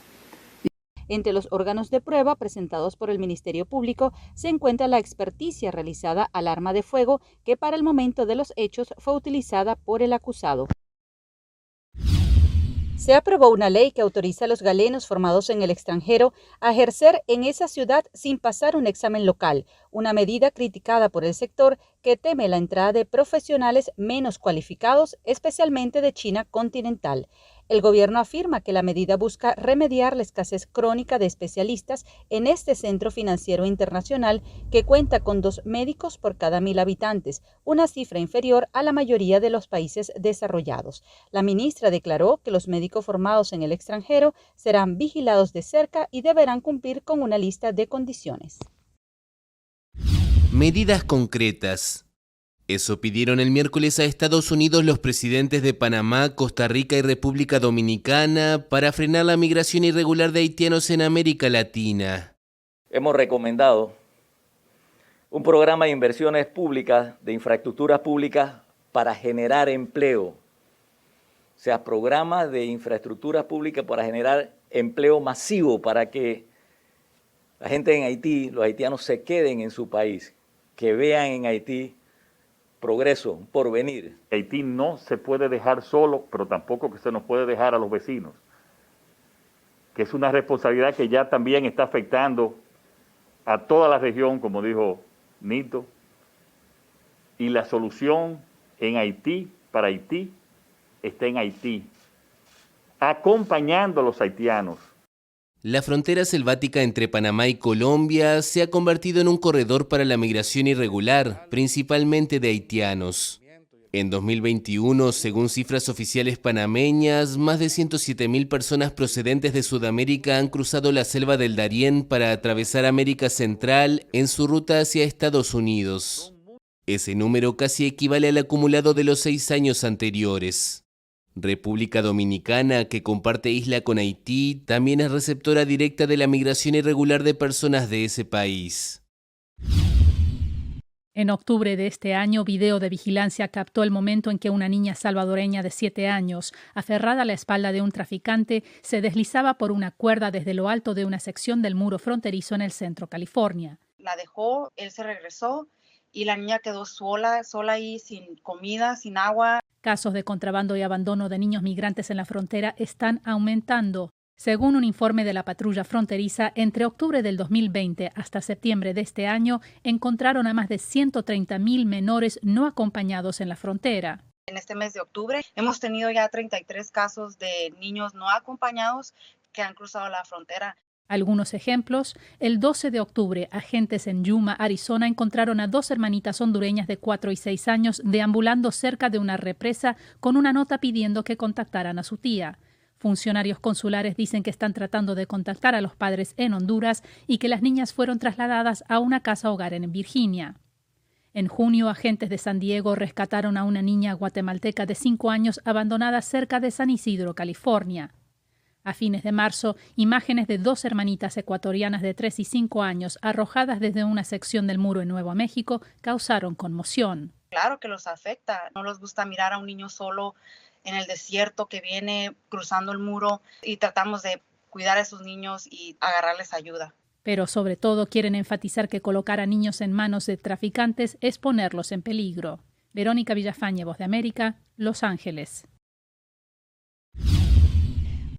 Entre los órganos de prueba presentados por el Ministerio Público se encuentra la experticia realizada al arma de fuego que para el momento de los hechos fue utilizada por el acusado. Se aprobó una ley que autoriza a los galenos formados en el extranjero a ejercer en esa ciudad sin pasar un examen local, una medida criticada por el sector que teme la entrada de profesionales menos cualificados, especialmente de China continental. El gobierno afirma que la medida busca remediar la escasez crónica de especialistas en este centro financiero internacional que cuenta con 2 médicos por cada 1.000 habitantes, una cifra inferior a la mayoría de los países desarrollados. La ministra declaró que los médicos formados en el extranjero serán vigilados de cerca y deberán cumplir con una lista de condiciones. Medidas concretas. Eso pidieron el miércoles a Estados Unidos los presidentes de Panamá, Costa Rica y República Dominicana para frenar la migración irregular de haitianos en América Latina. Hemos recomendado un programa de inversiones públicas, de infraestructuras públicas para generar empleo. O sea, programas de infraestructuras públicas para generar empleo masivo para que la gente en Haití, los haitianos se queden en su país, que vean en Haití progreso, porvenir. Haití no se puede dejar solo, pero tampoco que se nos puede dejar a los vecinos, que es una responsabilidad que ya también está afectando a toda la región, como dijo Nito, y la solución en Haití, para Haití, está en Haití, acompañando a los haitianos. La frontera selvática entre Panamá y Colombia se ha convertido en un corredor para la migración irregular, principalmente de haitianos. En 2021, según cifras oficiales panameñas, más de 107.000 personas procedentes de Sudamérica han cruzado la selva del Darién para atravesar América Central en su ruta hacia Estados Unidos. Ese número casi equivale al acumulado de los 6 años anteriores. República Dominicana, que comparte isla con Haití, también es receptora directa de la migración irregular de personas de ese país. En octubre de este año, video de vigilancia captó el momento en que una niña salvadoreña de 7 años, aferrada a la espalda de un traficante, se deslizaba por una cuerda desde lo alto de una sección del muro fronterizo en el centro California. La dejó, él se regresó y la niña quedó sola ahí, sin comida, sin agua. Casos de contrabando y abandono de niños migrantes en la frontera están aumentando. Según un informe de la patrulla fronteriza, entre octubre del 2020 hasta septiembre de este año, encontraron a más de 130.000 menores no acompañados en la frontera. En este mes de octubre hemos tenido ya 33 casos de niños no acompañados que han cruzado la frontera. Algunos ejemplos: el 12 de octubre, agentes en Yuma, Arizona, encontraron a 2 hermanitas hondureñas de 4 y 6 años deambulando cerca de una represa con una nota pidiendo que contactaran a su tía. Funcionarios consulares dicen que están tratando de contactar a los padres en Honduras y que las niñas fueron trasladadas a una casa hogar en Virginia. En junio, agentes de San Diego rescataron a una niña guatemalteca de 5 años abandonada cerca de San Isidro, California. A fines de marzo, imágenes de 2 hermanitas ecuatorianas de 3 y 5 años arrojadas desde una sección del muro en Nuevo México causaron conmoción. Claro que los afecta. No les gusta mirar a un niño solo en el desierto que viene cruzando el muro y tratamos de cuidar a esos niños y agarrarles ayuda. Pero sobre todo quieren enfatizar que colocar a niños en manos de traficantes es ponerlos en peligro. Verónica Villafañe, Voz de América, Los Ángeles.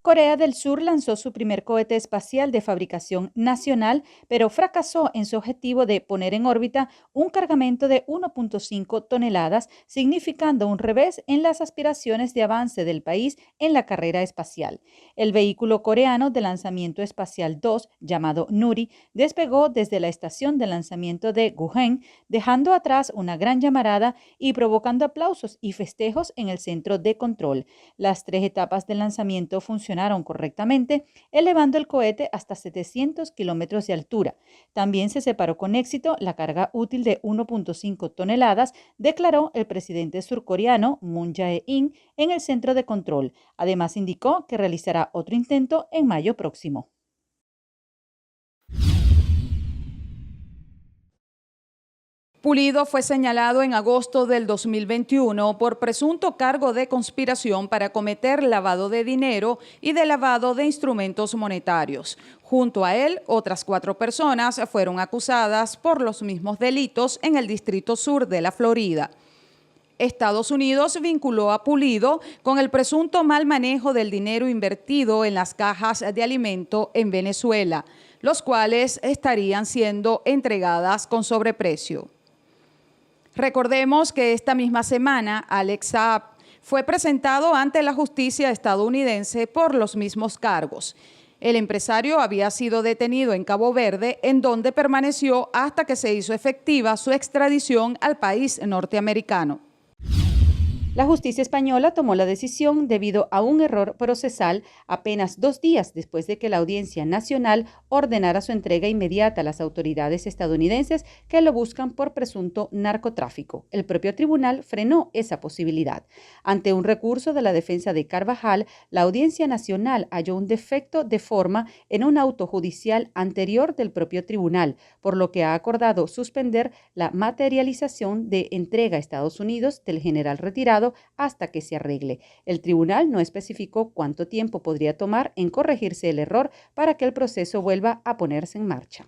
Corea del Sur lanzó su primer cohete espacial de fabricación nacional, pero fracasó en su objetivo de poner en órbita un cargamento de 1.5 toneladas, significando un revés en las aspiraciones de avance del país en la carrera espacial. El vehículo coreano de lanzamiento espacial 2, llamado Nuri, despegó desde la estación de lanzamiento de Gujen, dejando atrás una gran llamarada y provocando aplausos y festejos en el centro de control. Las 3 etapas del lanzamiento funcionaron correctamente, elevando el cohete hasta 700 kilómetros de altura. También se separó con éxito la carga útil de 1.5 toneladas, declaró el presidente surcoreano Moon Jae-in en el centro de control. Además, indicó que realizará otro intento en mayo próximo. Pulido fue señalado en agosto del 2021 por presunto cargo de conspiración para cometer lavado de dinero y de lavado de instrumentos monetarios. Junto a él, otras 4 personas fueron acusadas por los mismos delitos en el Distrito Sur de la Florida. Estados Unidos vinculó a Pulido con el presunto mal manejo del dinero invertido en las cajas de alimento en Venezuela, los cuales estarían siendo entregadas con sobreprecio. Recordemos que esta misma semana Alex Saab fue presentado ante la justicia estadounidense por los mismos cargos. El empresario había sido detenido en Cabo Verde, en donde permaneció hasta que se hizo efectiva su extradición al país norteamericano. La justicia española tomó la decisión debido a un error procesal apenas 2 días después de que la Audiencia Nacional ordenara su entrega inmediata a las autoridades estadounidenses que lo buscan por presunto narcotráfico. El propio tribunal frenó esa posibilidad. Ante un recurso de la defensa de Carvajal, la Audiencia Nacional halló un defecto de forma en un auto judicial anterior del propio tribunal, por lo que ha acordado suspender la materialización de entrega a Estados Unidos del general retirado hasta que se arregle. El tribunal no especificó cuánto tiempo podría tomar en corregirse el error para que el proceso vuelva a ponerse en marcha.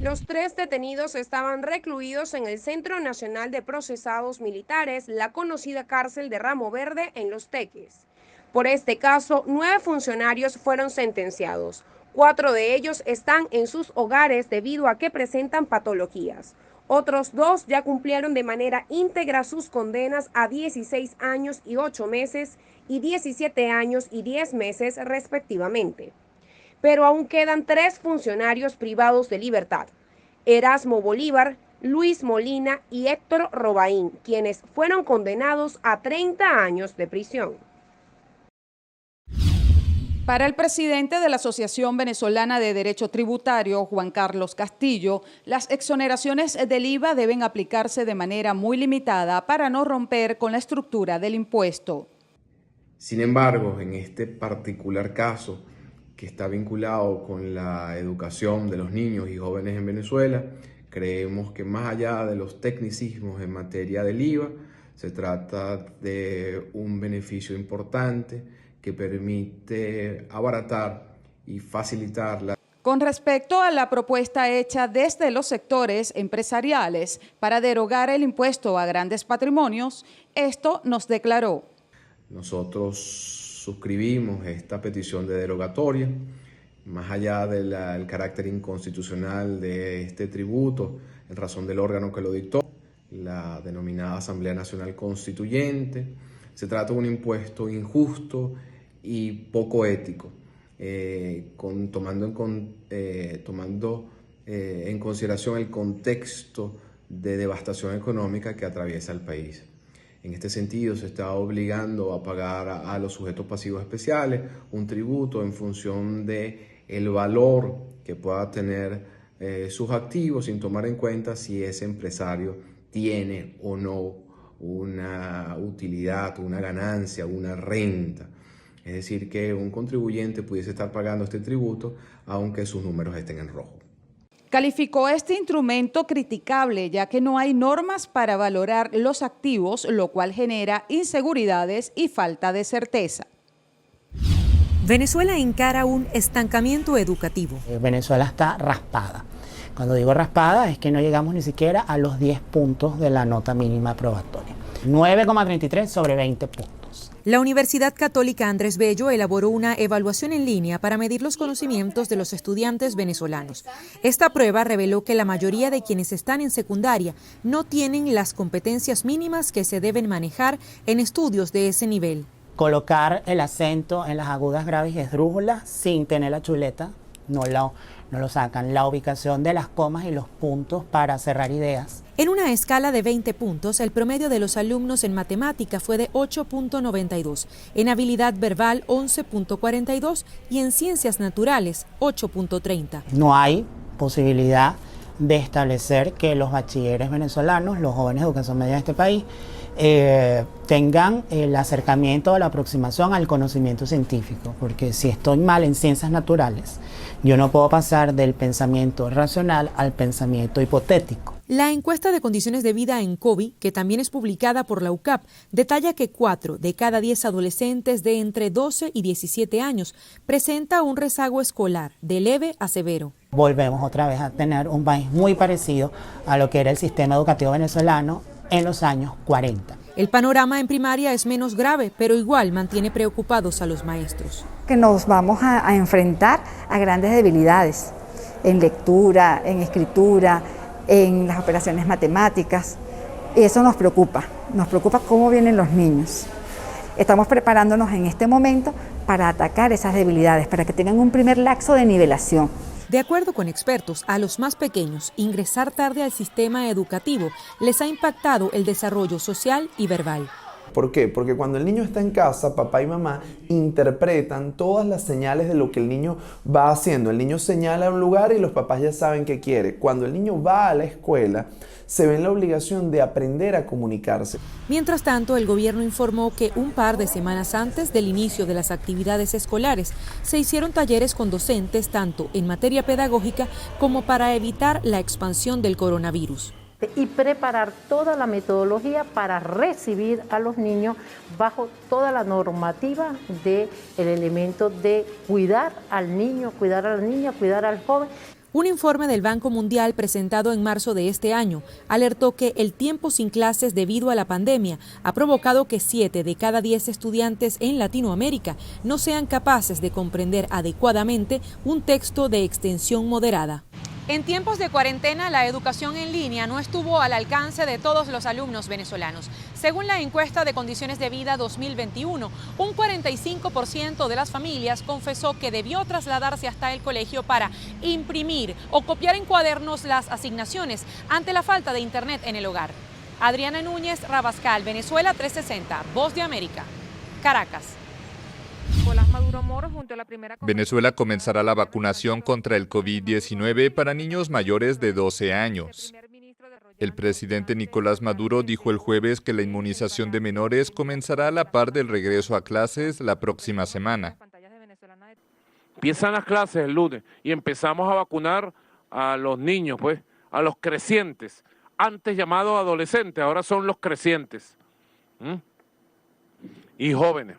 Los 3 detenidos estaban recluidos en el Centro Nacional de Procesados Militares, la conocida cárcel de Ramo Verde en Los Teques. Por este caso, 9 funcionarios fueron sentenciados. 4 de ellos están en sus hogares debido a que presentan patologías. Otros 2 ya cumplieron de manera íntegra sus condenas a 16 años y 8 meses y 17 años y 10 meses respectivamente. Pero aún quedan 3 funcionarios privados de libertad: Erasmo Bolívar, Luis Molina y Héctor Robaín, quienes fueron condenados a 30 años de prisión. Para el presidente de la Asociación Venezolana de Derecho Tributario, Juan Carlos Castillo, las exoneraciones del IVA deben aplicarse de manera muy limitada para no romper con la estructura del impuesto. Sin embargo, en este particular caso, que está vinculado con la educación de los niños y jóvenes en Venezuela, creemos que más allá de los tecnicismos en materia del IVA, se trata de un beneficio importante que permite abaratar y facilitar la... Con respecto a la propuesta hecha desde los sectores empresariales para derogar el impuesto a grandes patrimonios, esto nos declaró. Nosotros suscribimos esta petición de derogatoria, más allá del carácter inconstitucional de este tributo, en razón del órgano que lo dictó, la denominada Asamblea Nacional Constituyente. Se trata de un impuesto injusto y poco ético, tomando en consideración el contexto de devastación económica que atraviesa el país. En este sentido, se está obligando a pagar a los sujetos pasivos especiales un tributo en función del valor que pueda tener sus activos, sin tomar en cuenta si ese empresario tiene o no una utilidad, una ganancia, una renta. Es decir, que un contribuyente pudiese estar pagando este tributo aunque sus números estén en rojo. Calificó este instrumento criticable, ya que no hay normas para valorar los activos, lo cual genera inseguridades y falta de certeza. Venezuela encara un estancamiento educativo. Venezuela está raspada. Cuando digo raspada es que no llegamos ni siquiera a los 10 puntos de la nota mínima probatoria. 9,33 sobre 20 puntos. niños. La Universidad Católica Andrés Bello elaboró una evaluación en línea para medir los conocimientos de los estudiantes venezolanos. Esta prueba reveló que la mayoría de quienes están en secundaria no tienen las competencias mínimas que se deben manejar en estudios de ese nivel. Colocar el acento en las agudas, graves y esdrújulas sin tener la chuleta, no lo sacan. La ubicación de las comas y los puntos para cerrar ideas. En una escala de 20 puntos, el promedio de los alumnos en matemática fue de 8.92, en habilidad verbal 11.42 y en ciencias naturales 8.30. No hay posibilidad de establecer que los bachilleres venezolanos, los jóvenes de educación media de este país, tengan el acercamiento o la aproximación al conocimiento científico, porque si estoy mal en ciencias naturales, yo no puedo pasar del pensamiento racional al pensamiento hipotético. La encuesta de condiciones de vida en COVID, que también es publicada por la UCAP, detalla que 4 de cada 10 adolescentes de entre 12 y 17 años presenta un rezago escolar de leve a severo. Volvemos otra vez a tener un país muy parecido a lo que era el sistema educativo venezolano en los años 40. El panorama en primaria es menos grave, pero igual mantiene preocupados a los maestros. Que nos vamos a enfrentar a grandes debilidades en lectura, en escritura, en las operaciones matemáticas, y eso nos preocupa cómo vienen los niños. Estamos preparándonos en este momento para atacar esas debilidades, para que tengan un primer lapso de nivelación. De acuerdo con expertos, a los más pequeños, ingresar tarde al sistema educativo les ha impactado el desarrollo social y verbal. ¿Por qué? Porque cuando el niño está en casa, papá y mamá interpretan todas las señales de lo que el niño va haciendo. El niño señala un lugar y los papás ya saben qué quiere. Cuando el niño va a la escuela, se ve en la obligación de aprender a comunicarse. Mientras tanto, el gobierno informó que un par de semanas antes del inicio de las actividades escolares, se hicieron talleres con docentes tanto en materia pedagógica como para evitar la expansión del coronavirus. Y preparar toda la metodología para recibir a los niños bajo toda la normativa del elemento de cuidar al niño, cuidar a la niña, cuidar al joven. Un informe del Banco Mundial presentado en marzo de este año alertó que el tiempo sin clases debido a la pandemia ha provocado que 7 de cada 10 estudiantes en Latinoamérica no sean capaces de comprender adecuadamente un texto de extensión moderada. En tiempos de cuarentena, la educación en línea no estuvo al alcance de todos los alumnos venezolanos. Según la encuesta de condiciones de vida 2021, un 45% de las familias confesó que debió trasladarse hasta el colegio para imprimir o copiar en cuadernos las asignaciones ante la falta de internet en el hogar. Adriana Núñez Rabascal, Venezuela 360, Voz de América, Caracas. Venezuela comenzará la vacunación contra el COVID-19 para niños mayores de 12 años. El presidente Nicolás Maduro dijo el jueves que la inmunización de menores comenzará a la par del regreso a clases la próxima semana. Empiezan las clases el lunes y empezamos a vacunar a los niños, pues, a los crecientes. Antes llamados adolescentes, ahora son los crecientes. Y jóvenes.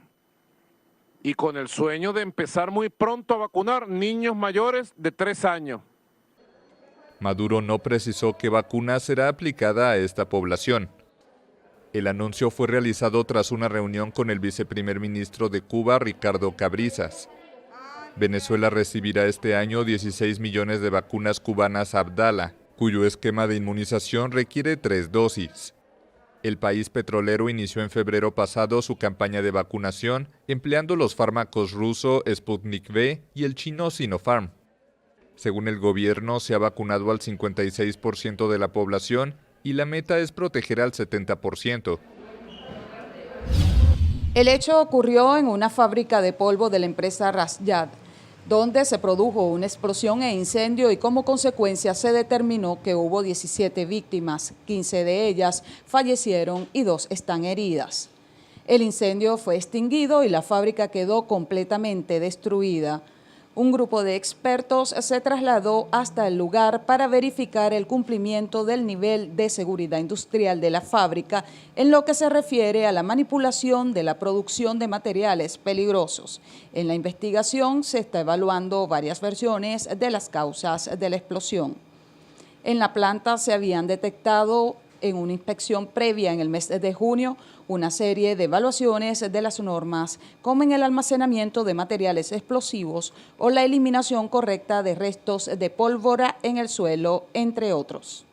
Y con el sueño de empezar muy pronto a vacunar niños mayores de 3 años. Maduro no precisó qué vacuna será aplicada a esta población. El anuncio fue realizado tras una reunión con el viceprimer ministro de Cuba, Ricardo Cabrizas. Venezuela recibirá este año 16 millones de vacunas cubanas Abdala, cuyo esquema de inmunización requiere 3 dosis. El país petrolero inició en febrero pasado su campaña de vacunación empleando los fármacos ruso Sputnik V y el chino Sinopharm. Según el gobierno, se ha vacunado al 56% de la población y la meta es proteger al 70%. El hecho ocurrió en una fábrica de polvo de la empresa Rasyad, donde se produjo una explosión e incendio y como consecuencia se determinó que hubo 17 víctimas, 15 de ellas fallecieron y 2 están heridas. El incendio fue extinguido y la fábrica quedó completamente destruida. Un grupo de expertos se trasladó hasta el lugar para verificar el cumplimiento del nivel de seguridad industrial de la fábrica en lo que se refiere a la manipulación de la producción de materiales peligrosos. En la investigación se está evaluando varias versiones de las causas de la explosión. En la planta se habían detectado en una inspección previa en el mes de junio una serie de evaluaciones de las normas, como en el almacenamiento de materiales explosivos o la eliminación correcta de restos de pólvora en el suelo, entre otros.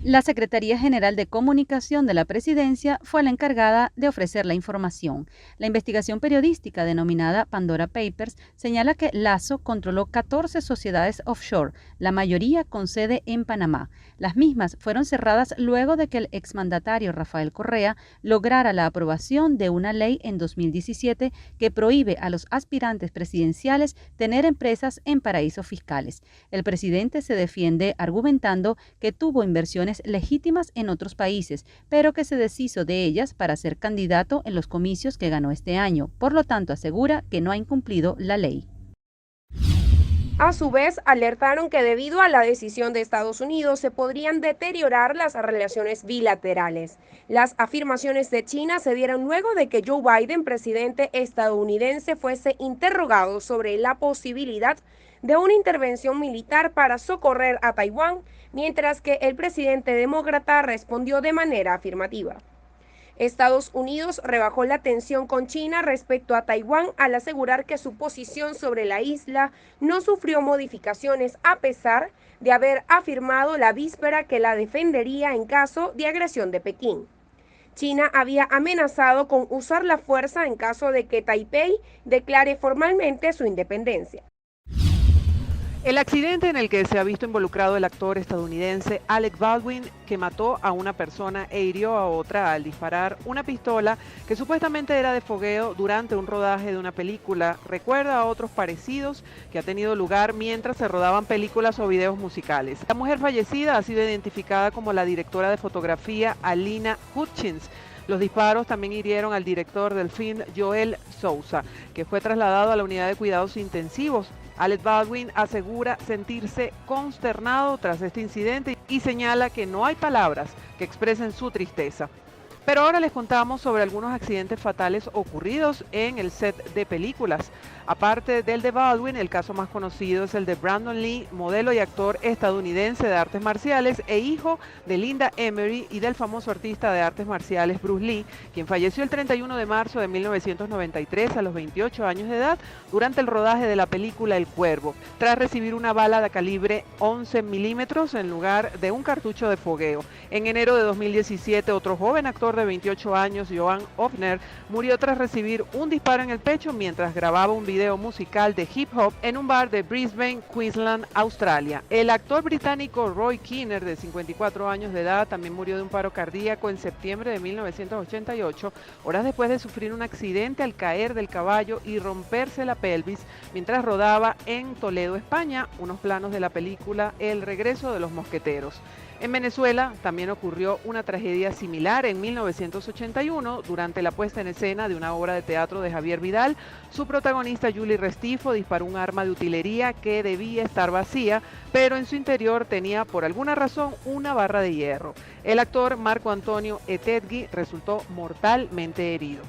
La Secretaría General de Comunicación de la Presidencia fue la encargada de ofrecer la información. La investigación periodística denominada Pandora Papers señala que Lazo controló 14 sociedades offshore, la mayoría con sede en Panamá. Las mismas fueron cerradas luego de que el exmandatario Rafael Correa lograra la aprobación de una ley en 2017 que prohíbe a los aspirantes presidenciales tener empresas en paraísos fiscales. El presidente se defiende argumentando que tuvo inversiones legítimas en otros países, pero que se deshizo de ellas para ser candidato en los comicios que ganó este año. Por lo tanto, asegura que no ha incumplido la ley. A su vez, alertaron que debido a la decisión de Estados Unidos se podrían deteriorar las relaciones bilaterales. Las afirmaciones de China se dieron luego de que Joe Biden, presidente estadounidense, fuese interrogado sobre la posibilidad de una intervención militar para socorrer a Taiwán, mientras que el presidente demócrata respondió de manera afirmativa. Estados Unidos rebajó la tensión con China respecto a Taiwán al asegurar que su posición sobre la isla no sufrió modificaciones a pesar de haber afirmado la víspera que la defendería en caso de agresión de Pekín. China había amenazado con usar la fuerza en caso de que Taipei declare formalmente su independencia. El accidente en el que se ha visto involucrado el actor estadounidense Alec Baldwin, que mató a una persona e hirió a otra al disparar una pistola que supuestamente era de fogueo durante un rodaje de una película, recuerda a otros parecidos que ha tenido lugar mientras se rodaban películas o videos musicales. La mujer fallecida ha sido identificada como la directora de fotografía Alina Hutchins. Los disparos también hirieron al director del film, Joel Souza, que fue trasladado a la unidad de cuidados intensivos. Alec Baldwin asegura sentirse consternado tras este incidente y señala que no hay palabras que expresen su tristeza. Pero ahora les contamos sobre algunos accidentes fatales ocurridos en el set de películas. Aparte del de Baldwin, el caso más conocido es el de Brandon Lee, modelo y actor estadounidense de artes marciales e hijo de Linda Emery y del famoso artista de artes marciales Bruce Lee, quien falleció el 31 de marzo de 1993 a los 28 años de edad durante el rodaje de la película El Cuervo, tras recibir una bala de calibre 11 milímetros en lugar de un cartucho de fogueo. En enero de 2017, otro joven actor de 28 años, Joan Offner, murió tras recibir un disparo en el pecho mientras grababa un video musical de hip hop en un bar de Brisbane, Queensland, Australia. El actor británico Roy Kinnear, de 54 años de edad, también murió de un paro cardíaco en septiembre de 1988, horas después de sufrir un accidente al caer del caballo y romperse la pelvis mientras rodaba en Toledo, España, unos planos de la película El regreso de los mosqueteros. En Venezuela también ocurrió una tragedia similar en 1981 durante la puesta en escena de una obra de teatro de Javier Vidal. Su protagonista, Juli Restifo, disparó un arma de utilería que debía estar vacía, pero en su interior tenía por alguna razón una barra de hierro. El actor Marco Antonio Etegui resultó mortalmente herido.